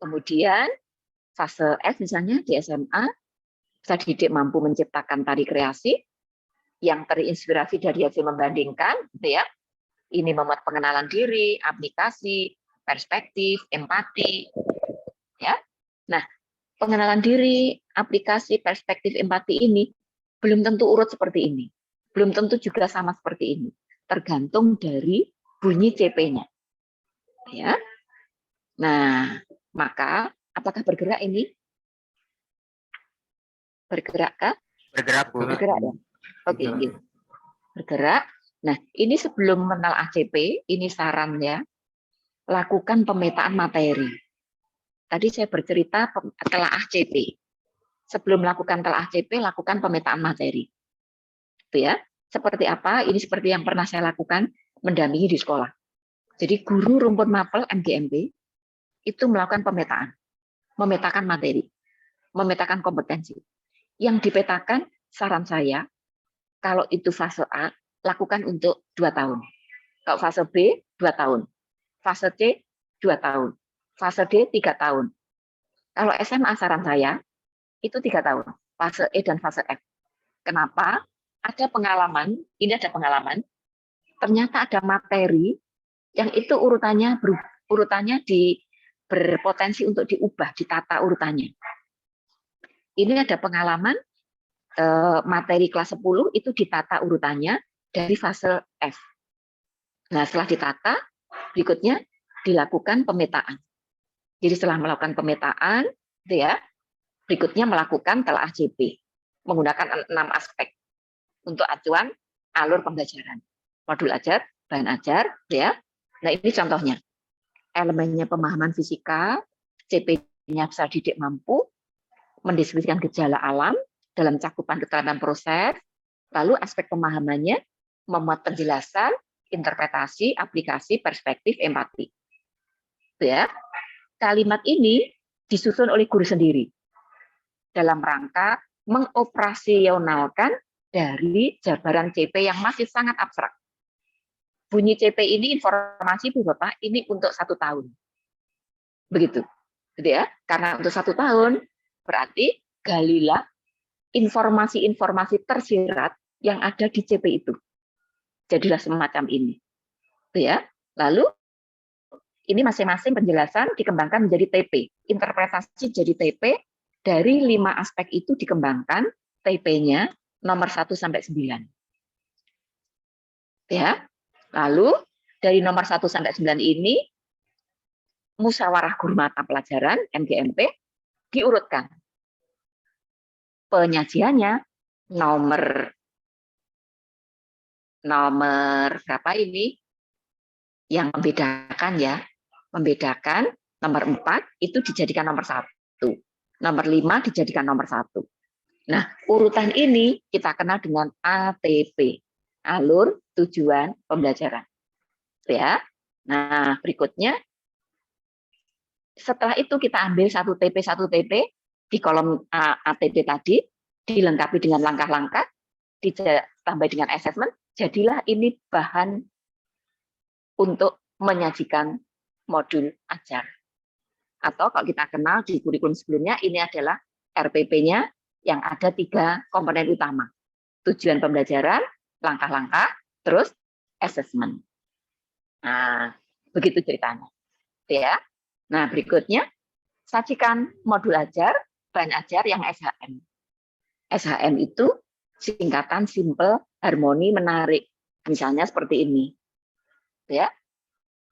Kemudian fase F misalnya di SMA, peserta didik mampu menciptakan tari kreasi yang terinspirasi dari hasil membandingkan, gitu ya. Ini memuat pengenalan diri, aplikasi, perspektif, empati, ya. Nah, pengenalan diri, aplikasi, perspektif, empati ini belum tentu urut seperti ini, belum tentu juga sama seperti ini, tergantung dari bunyi CP-nya, ya. Nah, maka apakah bergerak ini? Bergerak kah? Bergerak, Bu. Bergerak ya. Oke, gitu. Bergerak. Nah, ini sebelum menelaah CP, ini sarannya, lakukan pemetaan materi. Tadi saya bercerita telaah CP. Sebelum melakukan telaah CP, lakukan pemetaan materi. Itu ya. Seperti apa? Ini seperti yang pernah saya lakukan mendampingi di sekolah. Jadi guru rumpun mapel MGMP itu melakukan pemetaan. Memetakan materi. Memetakan kompetensi. Yang dipetakan, saran saya, kalau itu fase A, lakukan untuk 2 tahun. Kalau fase B, 2 tahun. Fase C, 2 tahun. Fase D, 3 tahun. Kalau SMA saran saya, itu 3 tahun. Fase E dan fase F. Kenapa? Ada pengalaman, ini ada pengalaman, ternyata ada materi yang itu urutannya berpotensi untuk diubah, ditata urutannya. Ini ada pengalaman, materi kelas 10 itu ditata urutannya dari fase F. Nah, setelah ditata, berikutnya dilakukan pemetaan. Jadi setelah melakukan pemetaan, gitu ya, berikutnya melakukan telaah CP menggunakan 6 aspek untuk acuan alur pembelajaran. Modul ajar, bahan ajar, gitu ya. Nah, ini contohnya. Elemennya pemahaman fisika, CP-nya peserta didik mampu mendeskripsikan gejala alam dalam cakupan keterangan proses, lalu aspek pemahamannya memuat penjelasan, interpretasi, aplikasi, perspektif, empati. Itu ya. Kalimat ini disusun oleh guru sendiri dalam rangka mengoperasionalkan dari jabaran CP yang masih sangat abstrak. Bunyi CP ini informasi Bu Bapak ini untuk 1 tahun. Begitu. Gitu ya. Karena untuk 1 tahun berarti galilah informasi-informasi tersirat yang ada di CP itu. Jadilah semacam ini. Gitu ya. Lalu ini masing-masing penjelasan dikembangkan menjadi TP. Interpretasi jadi TP, dari 5 aspek itu dikembangkan TP-nya nomor 1 sampai 9. Ya. Lalu dari nomor 1 sampai 9 ini musyawarah guru mata pelajaran MGMP diurutkan. Penyajiannya nomor berapa ini? Yang membedakan ya. Membedakan nomor 4 itu dijadikan nomor 1. Nomor 5 dijadikan nomor 1. Nah, urutan ini kita kenal dengan ATP. Alur tujuan pembelajaran. Ya. Nah, berikutnya setelah itu kita ambil 1 TP di kolom ATP tadi, dilengkapi dengan langkah-langkah, ditambah dengan assessment, jadilah ini bahan untuk menyajikan modul ajar. Atau kalau kita kenal di kurikulum sebelumnya, ini adalah RPP-nya yang ada 3 komponen utama. Tujuan pembelajaran, langkah-langkah, terus assessment. Nah, begitu ceritanya. Ya. Nah, berikutnya, sajikan modul ajar, bahan ajar yang SHM. SHM itu singkatan simple, harmoni, menarik. Misalnya seperti ini. Ya.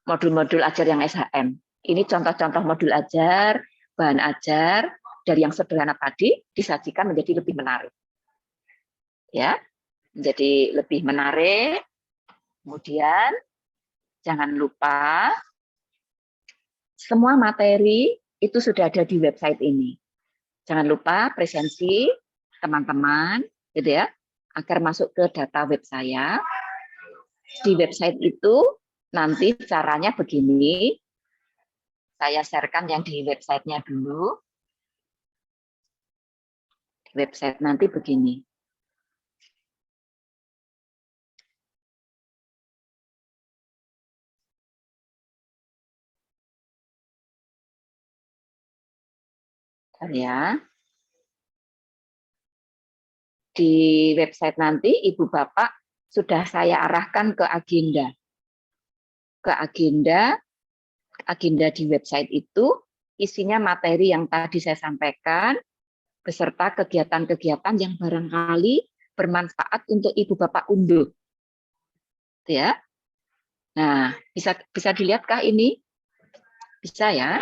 Modul-modul ajar yang SHM. Ini contoh-contoh modul ajar, bahan ajar, dari yang sederhana tadi disajikan menjadi lebih menarik. Ya, menjadi lebih menarik. Kemudian, jangan lupa, semua materi itu sudah ada di website ini. Jangan lupa presensi teman-teman, gitu ya, agar masuk ke data web saya. Di website itu nanti caranya begini. Saya sharekan yang di websitenya dulu. Di website nanti begini. Ya. Di website nanti Ibu Bapak sudah saya arahkan ke agenda. Ke agenda di website itu isinya materi yang tadi saya sampaikan beserta kegiatan-kegiatan yang barangkali bermanfaat untuk Ibu Bapak unduh. Ya. Nah, bisa dilihatkah ini? Bisa ya?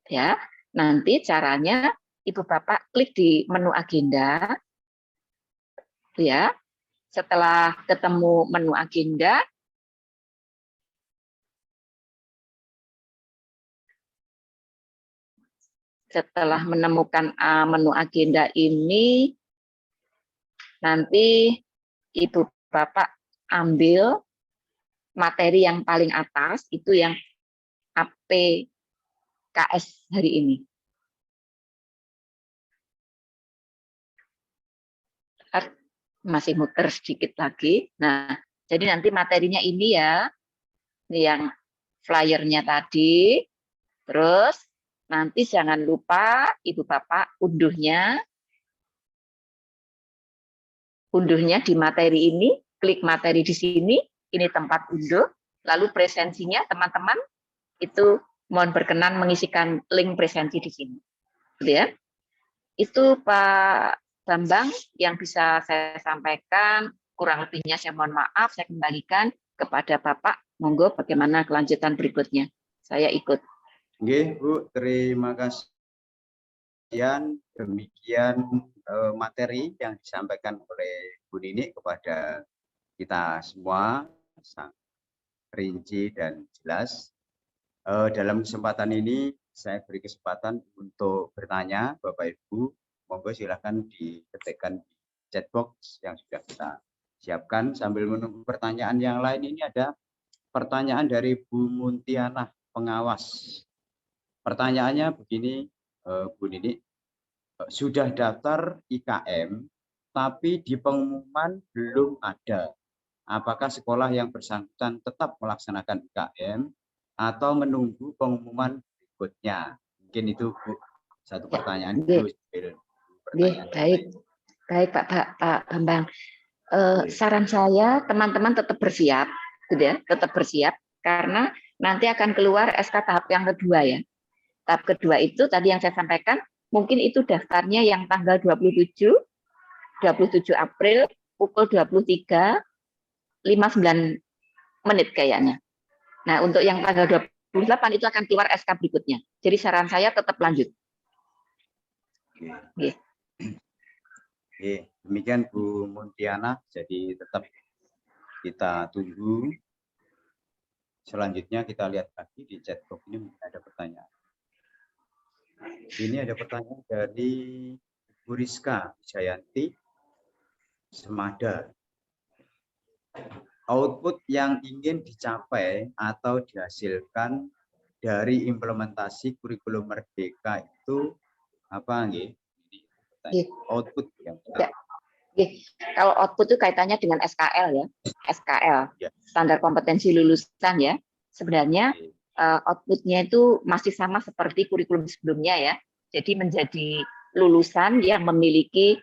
Ya. Nanti caranya Ibu Bapak klik di menu agenda. Ya. Setelah ketemu menu agenda, setelah menemukan menu agenda ini, nanti Ibu Bapak ambil materi yang paling atas, itu yang APKS hari ini. Masih muter sedikit lagi. Nah, jadi nanti materinya ini ya, yang flyernya tadi. Terus nanti jangan lupa Ibu Bapak unduhnya di materi ini, klik materi di sini, ini tempat unduh. Lalu presensinya teman-teman itu mohon berkenan mengisikan link presensi di sini. Gitu ya. Itu Pak Bambang yang bisa saya sampaikan, kurang lebihnya saya mohon maaf, saya kembalikan kepada Bapak. Monggo bagaimana kelanjutan berikutnya. Saya ikut. Oke, Bu, terima kasih. Demikian materi yang disampaikan oleh Bu Nini kepada kita semua, sangat rinci dan jelas. Dalam kesempatan ini saya beri kesempatan untuk bertanya, Bapak Ibu. Monggo silakan diketikkan di chat box yang sudah kita siapkan sambil menunggu pertanyaan yang lain. Ini ada pertanyaan dari Bu Muntianah, pengawas. Pertanyaannya begini, Bu Nini, sudah daftar IKM, tapi di pengumuman belum ada. Apakah sekolah yang bersangkutan tetap melaksanakan IKM atau menunggu pengumuman berikutnya? Mungkin itu Bu, satu pertanyaan itu. Baik Pak Bambang. Saran saya teman-teman tetap bersiap, gitu ya, tetap bersiap karena nanti akan keluar SK tahap yang kedua ya. Tahap kedua itu tadi yang saya sampaikan, mungkin itu daftarnya yang tanggal 27 April pukul 23.59 kayaknya. Nah, untuk yang tanggal 28 itu akan keluar SK berikutnya. Jadi saran saya tetap lanjut. Oke. Demikian Bu Muntiana, jadi tetap kita tunggu. Selanjutnya kita lihat lagi di chat box ini ada pertanyaan. Ini ada pertanyaan dari Bu Rizka Jayanti Semada. Output yang ingin dicapai atau dihasilkan dari implementasi kurikulum Merdeka itu apa nggih? Output yang kalau output itu kaitannya dengan SKL ya, SKL, standar kompetensi lulusan ya. Sebenarnya outputnya itu masih sama seperti kurikulum sebelumnya ya. Jadi menjadi lulusan yang memiliki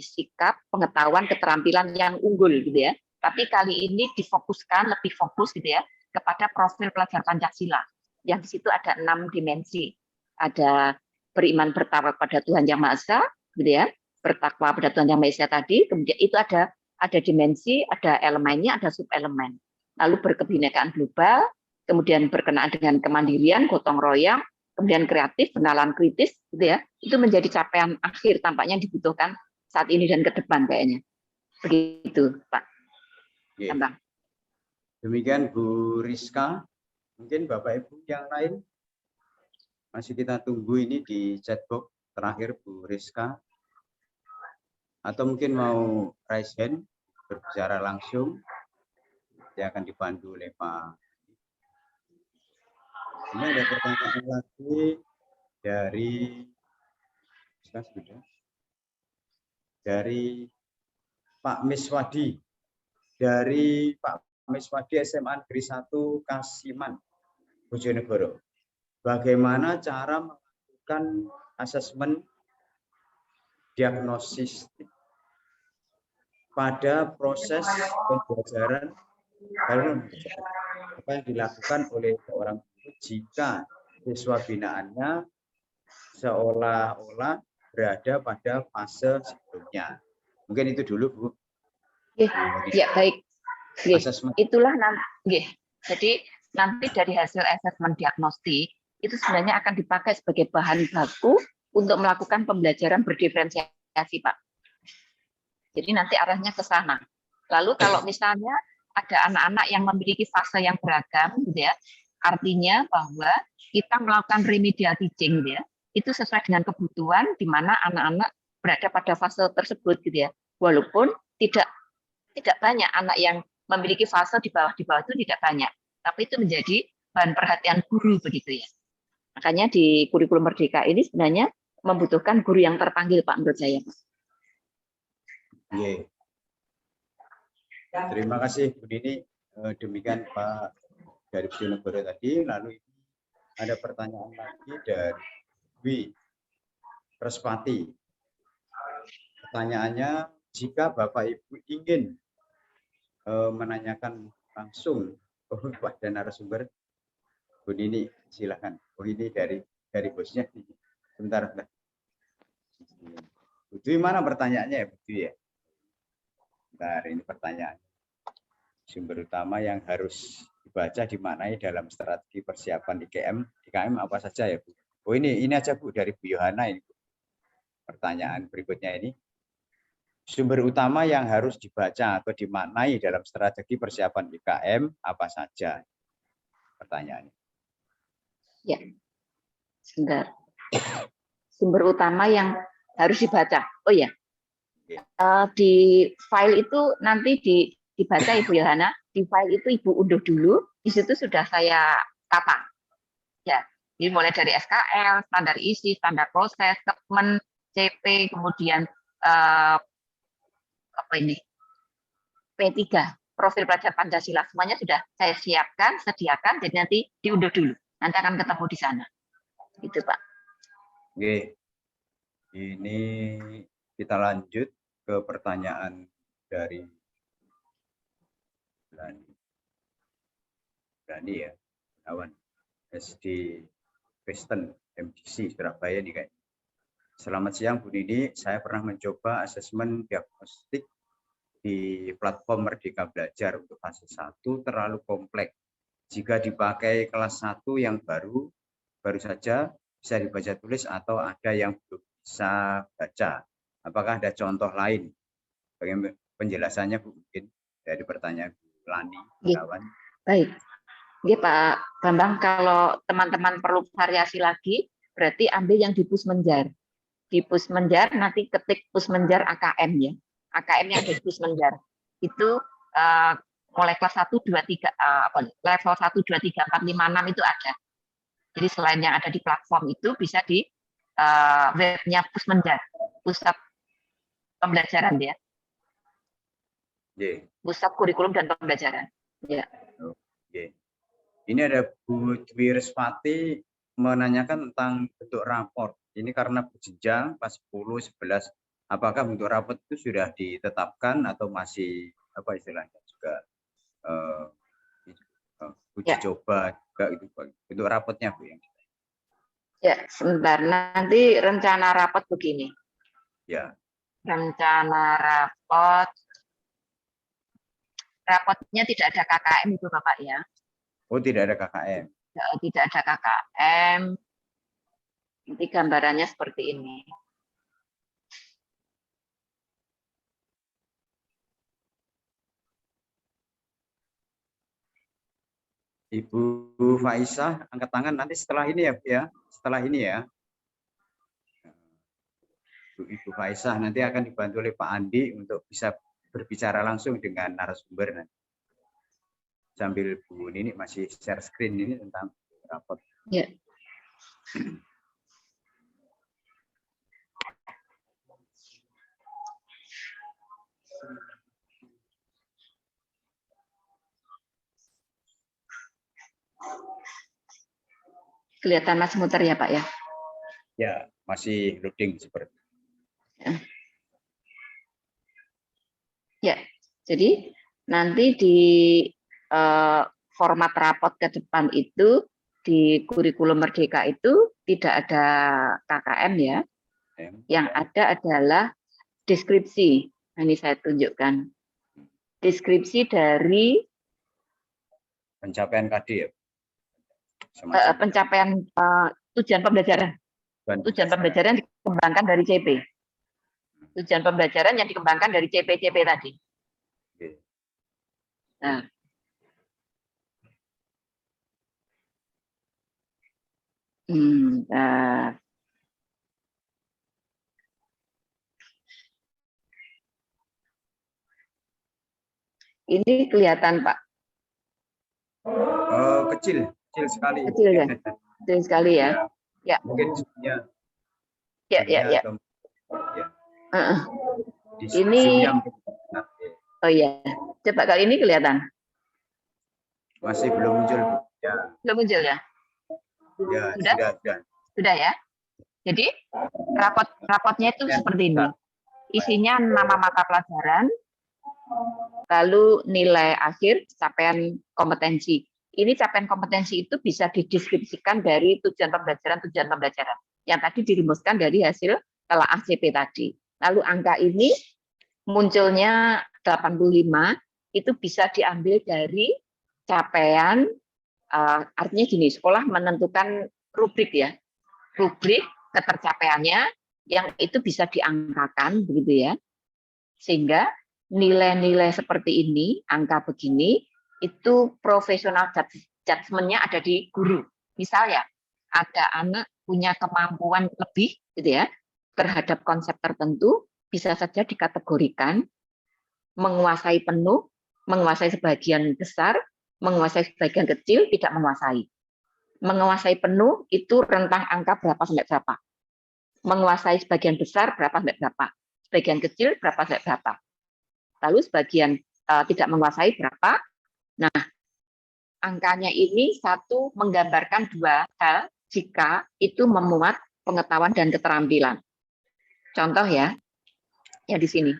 sikap, pengetahuan, keterampilan yang unggul gitu ya. Tapi kali ini difokuskan lebih fokus gitu ya kepada profil pelajar Pancasila. Yang di situ ada 6 dimensi. Ada beriman bertakwa pada Tuhan Yang Maha Esa, gitu ya, bertakwa pada Tuhan Yang Maha Esa tadi. Kemudian itu ada dimensi, ada elemennya, ada subelemen. Lalu berkebinekaan global, kemudian berkenaan dengan kemandirian, gotong royong, kemudian kreatif, kenalan kritis, gitu ya. Itu menjadi capaian akhir tampaknya dibutuhkan saat ini dan ke depan kayaknya. Begitu, Pak. Tambang. Demikian Bu Rizka. Mungkin Bapak Ibu yang lain masih kita tunggu ini di chatbox terakhir Bu Rizka. Atau mungkin mau raise hand, berbicara langsung. Dia akan dibantu oleh Pak. Ini ada pertanyaan lagi dari Pak Miswadi. Dari Pak Miswadi SMA Negeri 1 Kasiman, Bojonegoro. Bagaimana cara melakukan asesmen diagnosis pada proses pembelajaran apa yang dilakukan oleh seorang guru jika siswa binaannya seolah-olah berada pada fase sebelumnya. Mungkin itu dulu Bu. Ya baik. Itulah nanti. Jadi nanti dari hasil asesmen diagnostik itu sebenarnya akan dipakai sebagai bahan baku untuk melakukan pembelajaran berdiferensiasi, Pak. Jadi nanti arahnya ke sana. Lalu kalau misalnya ada anak-anak yang memiliki fase yang beragam, gitu ya, artinya bahwa kita melakukan remedial teaching, gitu ya, itu sesuai dengan kebutuhan di mana anak-anak berada pada fase tersebut, gitu ya. Walaupun tidak banyak anak yang memiliki fase di bawah itu tidak banyak, tapi itu menjadi bahan perhatian guru begitu ya. Makanya di kurikulum Merdeka ini sebenarnya membutuhkan guru yang terpanggil, Pak, menurut saya. Terima kasih Bu Dini. Demikian Pak dari Bojonegoro tadi. Lalu ada pertanyaan lagi dari Wi Respati. Pertanyaannya, jika Bapak Ibu ingin menanyakan langsung kepada narasumber, Bu Dini silakan. Oh ini dari bosnya. Sebentar. Bu Dwi mana pertanyaannya ya Bu Dwi ya? Bentar, ini pertanyaan. Sumber utama yang harus dibaca dimaknai dalam strategi persiapan IKM apa saja ya Bu? Oh ini aja Bu dari Bu Yohana ini. Pertanyaan berikutnya ini. Sumber utama yang harus dibaca atau dimaknai dalam strategi persiapan IKM apa saja? Pertanyaannya. Ya, sebentar. Sumber utama yang harus dibaca. Oh ya, Di file itu nanti dibaca Ibu Yohana, di file itu Ibu unduh dulu, di situ sudah saya tata. Ya, jadi mulai dari SKL, standar isi, standar proses, segmen, CP, kemudian apa ini P3, profil pelajar Pancasila, semuanya sudah saya siapkan, sediakan, jadi nanti diunduh dulu. Nanti akan ketemu di sana. Itu Pak. Oke. Ini kita lanjut ke pertanyaan dari Berani ya, kawan. SD Kristen MDC Surabaya nih kayak. Selamat siang Bu Nini, saya pernah mencoba asesmen diagnostik di platform Merdeka Belajar untuk fase 1 terlalu kompleks. Jika dipakai kelas 1 yang baru saja bisa dibaca tulis atau ada yang belum bisa baca. Apakah ada contoh lain? Bagaimana penjelasannya Bu mungkin dari pertanyaan Bu Lani, kawan? Baik. Oke Pak Bambang, kalau teman-teman perlu variasi lagi, berarti ambil yang di Pusmenjar. Di Pusmenjar nanti ketik Pusmenjar AKM ya. AKM yang di Pusmenjar. Itu mulai kelas 1, 2, 3, level 1, 2, 3, 4, 5, 6 itu ada. Jadi selain yang ada di platform itu bisa di webnya Pusmenjar, Pusat Pembelajaran ya. Pusat Kurikulum dan Pembelajaran. Ya. Ini ada Bu Dwi Respati menanyakan tentang bentuk raport. Ini karena berjenjang pas 10, 11. Apakah bentuk raport itu sudah ditetapkan atau masih apa istilahnya juga uji coba juga itu bentuk rapotnya Bu yang. Ya, sebentar. Nanti rencana rapot begini. Ya. Rencana rapotnya tidak ada KKM itu Bapak ya. Oh, tidak ada KKM. Tidak ada KKM. Nanti gambarannya seperti ini. Ibu Faisah angkat tangan nanti setelah ini ya, Bu ya. Setelah ini ya. Ibu Faisah nanti akan dibantu oleh Pak Andi untuk bisa berbicara langsung dengan narasumber nanti. Sambil Bu Nini masih share screen ini tentang raport. Ya. Kelihatan masih muter ya Pak ya? Ya, masih loading seperti. Ya, jadi nanti di format rapot ke depan itu di kurikulum Merdeka itu tidak ada KKM ya. Yang ada adalah deskripsi. Nah, ini saya tunjukkan. Deskripsi dari pencapaian KD ya. Pencapaian tujuan pembelajaran. Tujuan pembelajaran dikembangkan dari CP. Tujuan pembelajaran yang dikembangkan dari CP tadi. Nah. Ini kelihatan Pak. Kecil sekali. Kecil ya. Kecil sekali ya. Ya. Mungkin ya. Ya. Ini. Oh ya. Coba kali ini kelihatan. Masih belum muncul. Ya. Belum muncul ya. Ya, sudah ya. Jadi rapotnya itu seperti ini. Isinya nama mata pelajaran, lalu nilai akhir, capaian kompetensi. Ini capaian kompetensi itu bisa dideskripsikan dari tujuan pembelajaran yang tadi dirumuskan dari hasil telaah CP tadi. Lalu angka ini munculnya 85 itu bisa diambil dari capaian, artinya gini, sekolah menentukan rubrik ya, rubrik ketercapaiannya yang itu bisa diangkakan begitu ya, sehingga nilai-nilai seperti ini, angka begini, itu profesional judgment-nya ada di guru. Misalnya, ada anak punya kemampuan lebih gitu ya terhadap konsep tertentu, bisa saja dikategorikan menguasai penuh, menguasai sebagian besar, menguasai sebagian kecil, tidak menguasai. Menguasai penuh itu rentang angka berapa sampai berapa. Menguasai sebagian besar berapa sampai berapa. Sebagian kecil berapa sampai berapa. Lalu sebagian tidak menguasai berapa. Nah, angkanya ini satu menggambarkan dua hal jika itu memuat pengetahuan dan keterampilan. Contoh ya di sini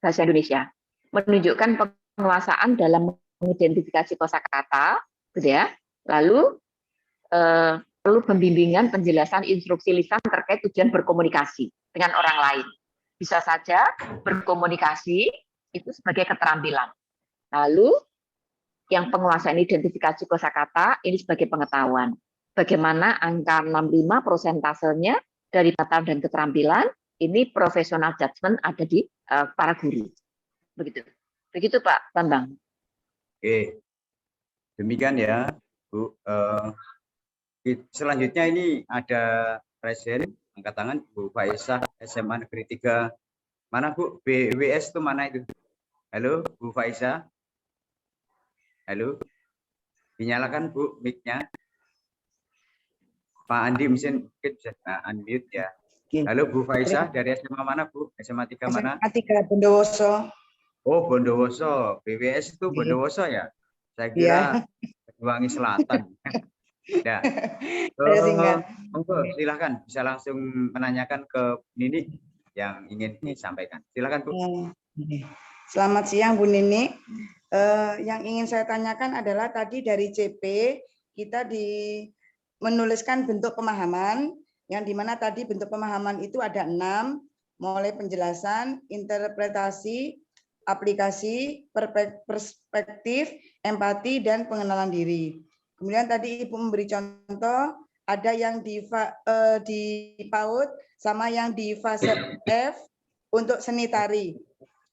bahasa Indonesia menunjukkan penguasaan dalam mengidentifikasi kosakata, gitu ya. Lalu perlu pembimbingan, penjelasan, instruksi lisan terkait tujuan berkomunikasi dengan orang lain. Bisa saja berkomunikasi itu sebagai keterampilan. Lalu yang penguasaan identifikasi kosakata ini sebagai pengetahuan. Bagaimana angka 65 prosentasenya dari pengetahuan dan keterampilan ini professional judgment ada di para guru. Begitu Pak Bambang. Oke, demikian ya Bu. Selanjutnya ini ada presiden angkat tangan Bu Faisah SMA Negeri 3. Mana Bu? BWS itu mana itu? Halo Bu Faisah. Halo. Dinyalakan Bu mic-nya. Pak Andi mungkin bisa unmute ya. Halo Bu Faisah dari SMA mana Bu? SMA 3 mana? SMA 3 Bondowoso. Oh Bondowoso. BWS itu Bondowoso ya? Saya kira Banyuwangi Selatan. Ya. Silakan bisa langsung menanyakan ke Nini yang ingin disampaikan. Silakan Bu. Selamat siang Bu Nini. Yang ingin saya tanyakan adalah tadi dari CP kita menuliskan bentuk pemahaman yang dimana tadi bentuk pemahaman itu ada 6, mulai penjelasan, interpretasi, aplikasi, perspektif, empati, dan pengenalan diri. Kemudian tadi Ibu memberi contoh, ada yang di PAUD sama yang di fase F untuk seni tari.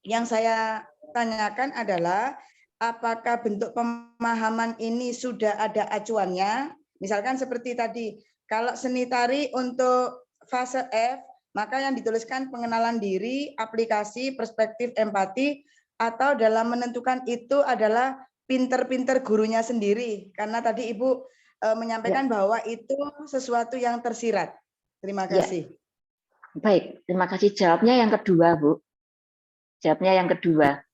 Yang saya tanyakan adalah, apakah bentuk pemahaman ini sudah ada acuannya? Misalkan seperti tadi, kalau seni tari untuk fase F, maka yang dituliskan pengenalan diri, aplikasi, perspektif, empati, atau dalam menentukan itu adalah pinter-pinter gurunya sendiri, karena tadi Ibu menyampaikan bahwa itu sesuatu yang tersirat. Terima kasih. Baik, terima kasih. Jawabnya yang kedua, Bu. Jawabnya yang kedua.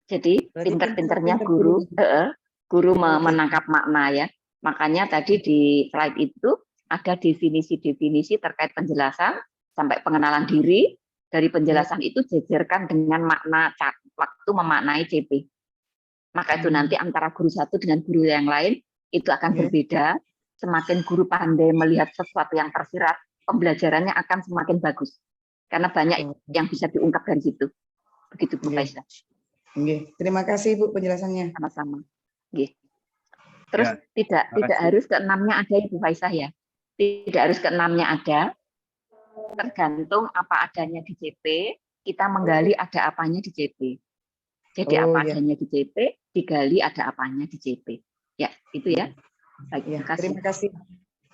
Jadi pinter-pinternya guru menangkap makna ya. Makanya tadi di slide itu ada definisi-definisi terkait penjelasan sampai pengenalan diri. Dari penjelasan itu jejerkan dengan makna waktu memaknai CP. Maka itu nanti antara guru satu dengan guru yang lain itu akan berbeda. Semakin guru pandai melihat sesuatu yang tersirat, pembelajarannya akan semakin bagus. Karena banyak yang bisa diungkap dari situ. Begitu Bu Faisah. Terima kasih Bu penjelasannya. Sama-sama. Terus tidak harus ke-6-nya ada Ibu Faisah ya. Tidak harus ke-6-nya ada. Tergantung apa adanya di CP, kita menggali ada apanya di CP. Jadi apa adanya di CP, digali ada apanya di CP. Ya, itu ya. Baik, terima kasih.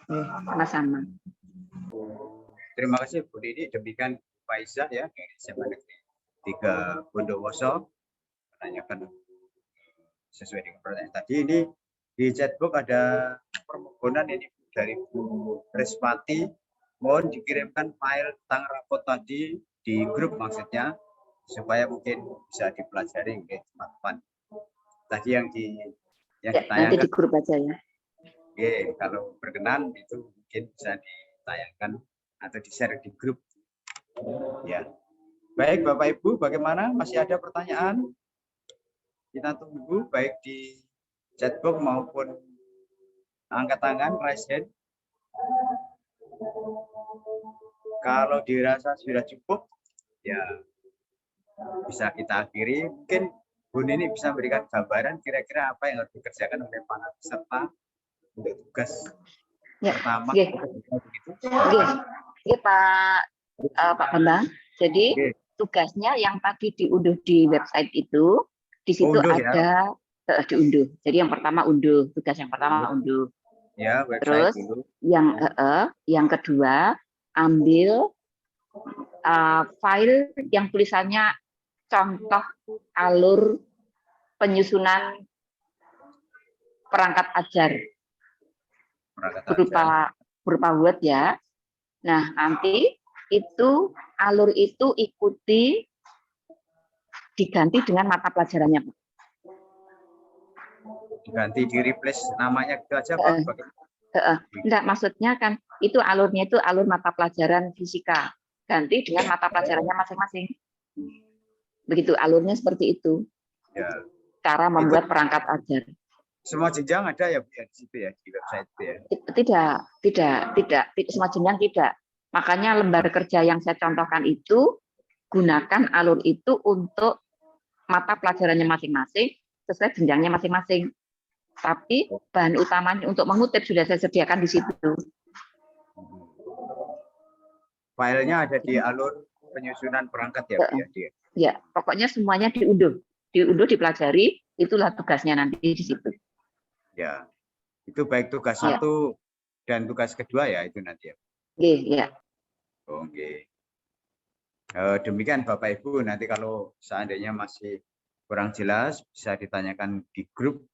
Sama-sama. Terima kasih Bu Didi. Demikian Faisah ya dari SMA Negeri 3 Bondowoso menanyakan sesuai dengan pertanyaan tadi. Ini di chatbox ada permohonan ini dari Bu Respati, mohon dikirimkan file tentang rapot tadi di grup maksudnya supaya mungkin bisa dipelajari oleh teman-teman. Tadi yang ditayangkan nanti di grup aja ya. Kalau berkenan itu mungkin bisa ditayangkan atau di-share di grup. Ya. Baik Bapak Ibu, bagaimana? Masih ada pertanyaan? Kita tunggu baik di chatbox maupun angkat tangan, raise hand. Kalau dirasa sudah cukup, ya bisa kita akhiri. Mungkin Bu Nini bisa memberikan gambaran kira-kira apa yang harus dikerjakan oleh para peserta untuk tugas pertama. Pak Bambang. Jadi tugasnya yang tadi diunduh di website itu, di situ ada diunduh. Jadi yang pertama unduh, tugas yang pertama unduh. Ya, terus dulu. Yang kedua ambil file yang tulisannya contoh alur penyusunan perangkat ajar Perangkat berupa Word ya. Nah, nanti itu alur itu diganti dengan mata pelajarannya, Pak. Diganti, di replace namanya gitu aja, Pak. Enggak, maksudnya kan itu alurnya itu alur mata pelajaran fisika. Ganti dengan mata pelajarannya masing-masing. Begitu alurnya seperti itu. Ya. Cara membuat perangkat ajar. Semua jenjang ada ya, Bu, ya, di situ ya, di website itu ya? Tidak. Semua jenjang tidak. Makanya lembar kerja yang saya contohkan itu, gunakan alur itu untuk mata pelajarannya masing-masing, sesuai jenjangnya masing-masing. Tapi bahan utamanya untuk mengutip sudah saya sediakan di situ. Filenya ada di alur penyusunan perangkat ya, Bu, ya? Ya, pokoknya semuanya diunduh, dipelajari, itulah tugasnya nanti di situ. Ya, itu baik tugas 1 dan tugas kedua ya, itu nanti ya. Ya. Oke. Demikian Bapak Ibu, nanti kalau seandainya masih kurang jelas bisa ditanyakan di grup.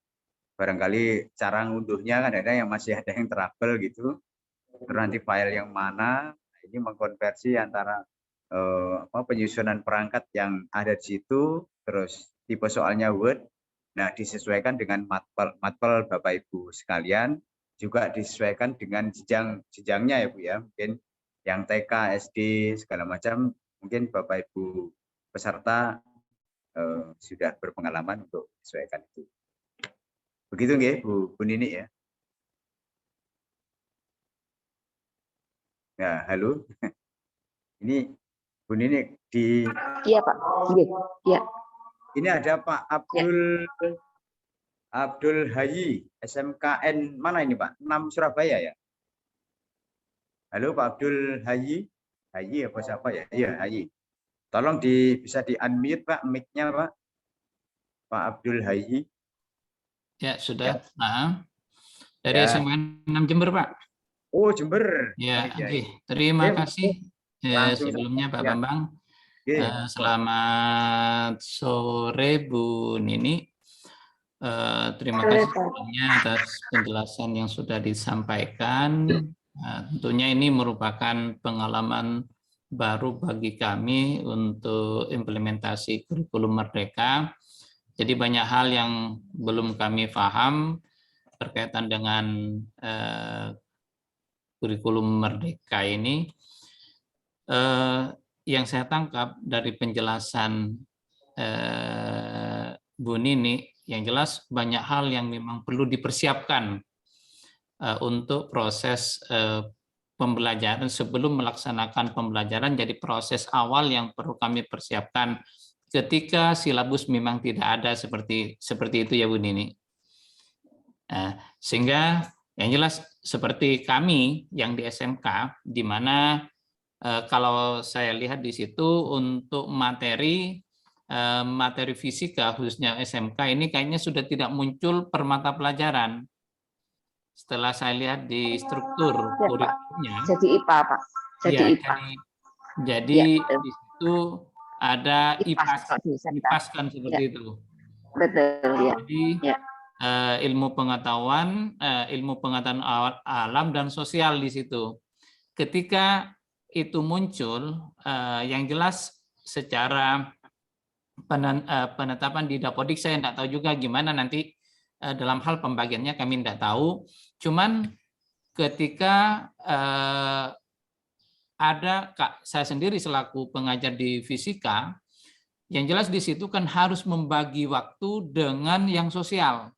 Barangkali cara ngunduhnya kan ada yang masih ada yang trouble gitu. Terus nanti file yang mana, ini mengkonversi antara penyusunan perangkat yang ada di situ, terus tipe soalnya Word. Nah, disesuaikan dengan matpel Bapak Ibu sekalian, juga disesuaikan dengan jenjangnya ya Bu ya. Mungkin yang TK, SD segala macam, mungkin Bapak Ibu peserta sudah berpengalaman untuk disesuaikan itu. Begitu nggih Bu Nini ya. Ya, halo. Ini Bu Nini di. Iya Pak. Iya. Ini ada Pak Abdul Hayi, SMKN mana ini Pak? 6 Surabaya ya? Halo Pak Abdul Hayi. Hayi apa siapa ya? Iya, Hayi. Tolong bisa di-unmute Pak, mic-nya Pak. Pak Abdul Hayi. Ya, sudah. Ya. Nah, dari SMKN 6 Jember, Pak. Oh, Jember. Ya, oke. Terima kasih sebelumnya Pak Bambang. Selamat sore Bu Nini. Terima kasih sebelumnya atas penjelasan yang sudah disampaikan. Tentunya ini merupakan pengalaman baru bagi kami untuk implementasi kurikulum Merdeka. Jadi banyak hal yang belum kami paham berkaitan dengan kurikulum Merdeka ini. Yang saya tangkap dari penjelasan Bu Nini, yang jelas banyak hal yang memang perlu dipersiapkan untuk proses pembelajaran sebelum melaksanakan pembelajaran. Jadi proses awal yang perlu kami persiapkan ketika silabus memang tidak ada seperti itu ya Bu Nini. Sehingga yang jelas seperti kami yang di SMK, di mana kalau saya lihat di situ untuk materi fisika khususnya SMK ini kayaknya sudah tidak muncul per mata pelajaran. Setelah saya lihat di struktur kurikulumnya. Jadi IPA Pak. Jadi ya, IPA. Jadi di situ ada IPAS kan seperti itu. Betul ya. Jadi ilmu pengetahuan alam dan sosial di situ. Ketika itu muncul, yang jelas secara penetapan di Dapodik saya tidak tahu juga gimana nanti dalam hal pembagiannya kami tidak tahu. Cuman ketika saya sendiri selaku pengajar di fisika, yang jelas di situ kan harus membagi waktu dengan yang sosial.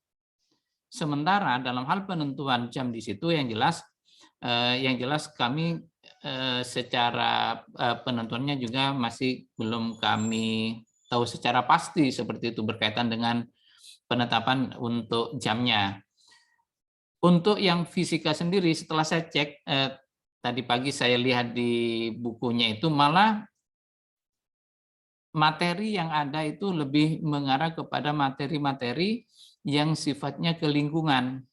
Sementara dalam hal penentuan jam di situ yang jelas kami secara penentuannya juga masih belum kami tahu secara pasti seperti itu berkaitan dengan penetapan untuk jamnya. Untuk yang fisika sendiri setelah saya cek tadi pagi saya lihat di bukunya itu malah materi yang ada itu lebih mengarah kepada materi-materi yang sifatnya ke lingkungan.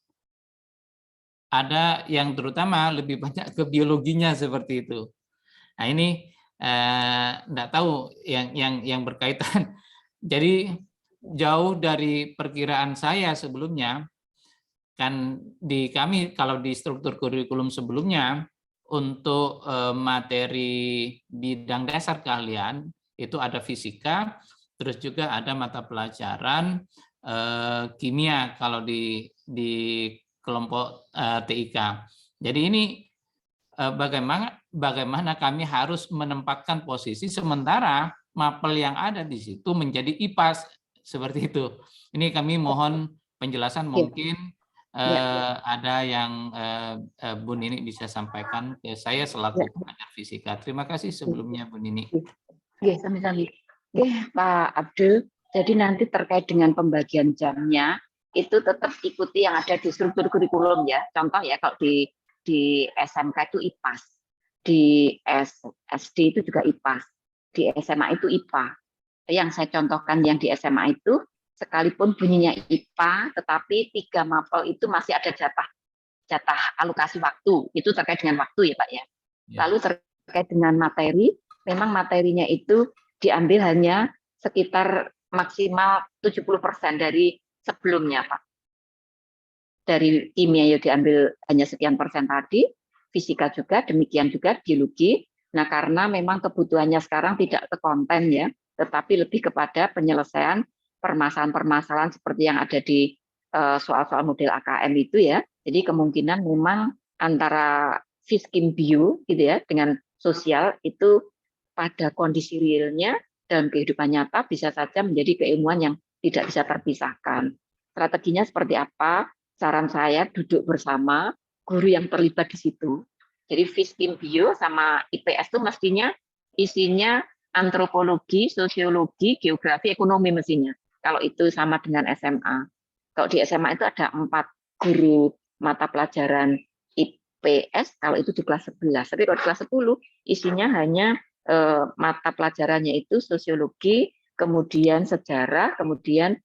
Ada yang terutama lebih banyak ke biologinya seperti itu. Nah ini enggak tahu yang berkaitan. Jadi jauh dari perkiraan saya sebelumnya. Kan di kami kalau di struktur kurikulum sebelumnya untuk materi bidang dasar keahlian itu ada fisika, terus juga ada mata pelajaran kimia kalau di kelompok TIK. Jadi ini bagaimana kami harus menempatkan posisi sementara mapel yang ada di situ menjadi IPAS seperti itu. Ini kami mohon penjelasan mungkin ada yang Bu Nini bisa sampaikan ke saya selaku pengajar fisika. Terima kasih sebelumnya Bu Nini. Oke, sami-sami. Oke, Pak Abdul. Jadi nanti terkait dengan pembagian jamnya itu tetap ikuti yang ada di struktur kurikulum ya. Contoh ya kalau di SMK itu IPAS, di SD itu juga IPAS, di SMA itu IPA. Yang saya contohkan yang di SMA itu sekalipun bunyinya IPA, tetapi 3 mapel itu masih ada jatah alokasi waktu. Itu terkait dengan waktu ya Pak ya. Lalu terkait dengan materi, memang materinya itu diambil hanya sekitar maksimal 70% dari sebelumnya Pak. Dari kimia ya diambil hanya sekian persen tadi, fisika juga, demikian juga biologi. Nah karena memang kebutuhannya sekarang tidak ke konten ya, tetapi lebih kepada penyelesaian permasalahan-permasalahan seperti yang ada di soal-soal model AKM itu ya. Jadi kemungkinan memang antara Fiskim Bio gitu ya dengan sosial itu pada kondisi realnya dalam kehidupan nyata bisa saja menjadi keilmuan yang tidak bisa terpisahkan. Strateginya seperti apa? Saran saya duduk bersama guru yang terlibat di situ. Jadi Fiskim Bio sama IPS itu mestinya isinya antropologi, sosiologi, geografi, ekonomi mestinya. Kalau itu sama dengan SMA. Kalau di SMA itu ada 4 guru mata pelajaran IPS, kalau itu di kelas 11. Tapi kalau di kelas 10 isinya hanya mata pelajarannya itu sosiologi, kemudian sejarah, kemudian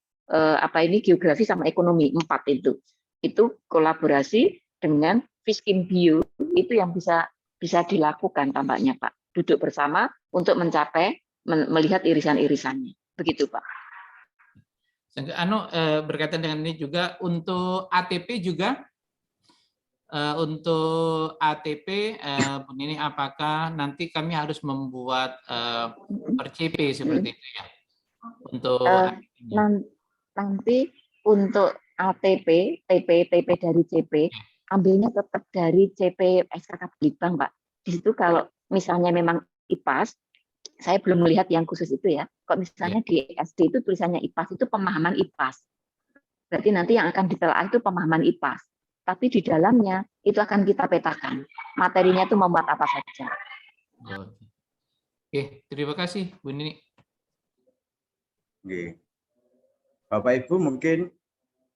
geografi sama ekonomi, 4 itu. Itu kolaborasi dengan Fiskim Bio itu yang bisa dilakukan tampaknya Pak. Duduk bersama untuk mencapai melihat irisan-irisannya. Begitu Pak. Berkaitan dengan ini juga untuk ATP juga. Untuk ATP, Bu Nini, apakah nanti kami harus membuat per CP seperti itu ya? Untuk nanti untuk ATP, TP dari CP, ambilnya tetap dari CP SKK Balitbang, Pak. Di situ kalau misalnya memang IPAS, saya belum melihat yang khusus itu ya. Kalau misalnya di SD itu tulisannya IPAS, itu pemahaman IPAS. Berarti nanti yang akan ditelaah itu pemahaman IPAS. Tapi di dalamnya itu akan kita petakan. Materinya itu membuat apa saja. Oke, terima kasih Bu Nini. Oke. Bapak Ibu mungkin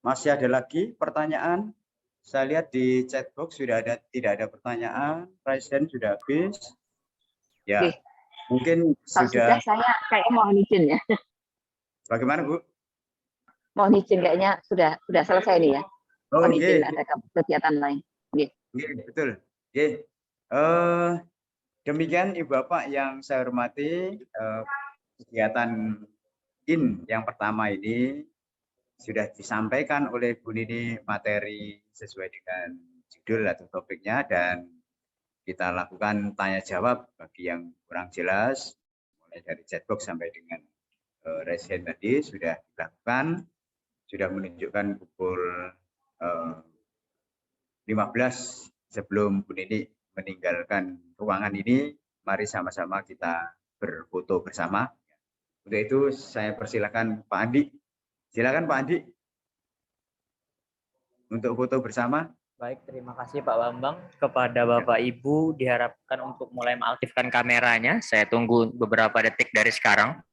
masih ada lagi pertanyaan. Saya lihat di chat box tidak ada pertanyaan. Presiden sudah habis. Ya. Oke. Mungkin sudah saya kayaknya mohon izin ya. Bagaimana Bu? Mohon izin kayaknya sudah selesai nih ya. Oh, mohon izin ada kegiatan lain. Betul. Demikian Ibu Bapak yang saya hormati, kegiatan yang pertama ini sudah disampaikan oleh Bu Nini materi sesuai dengan judul atau topiknya, dan kita lakukan tanya jawab bagi yang kurang jelas mulai dari chatbox sampai dengan raise hand tadi sudah dilakukan, sudah menunjukkan pukul 15 sebelum Bu Nini meninggalkan ruangan ini. Mari sama-sama kita berfoto bersama. Untuk itu saya persilakan Pak Andi. Silakan Pak Andi untuk foto bersama. Baik, terima kasih Pak Bambang. Kepada Bapak Ibu diharapkan untuk mulai mengaktifkan kameranya. Saya tunggu beberapa detik dari sekarang.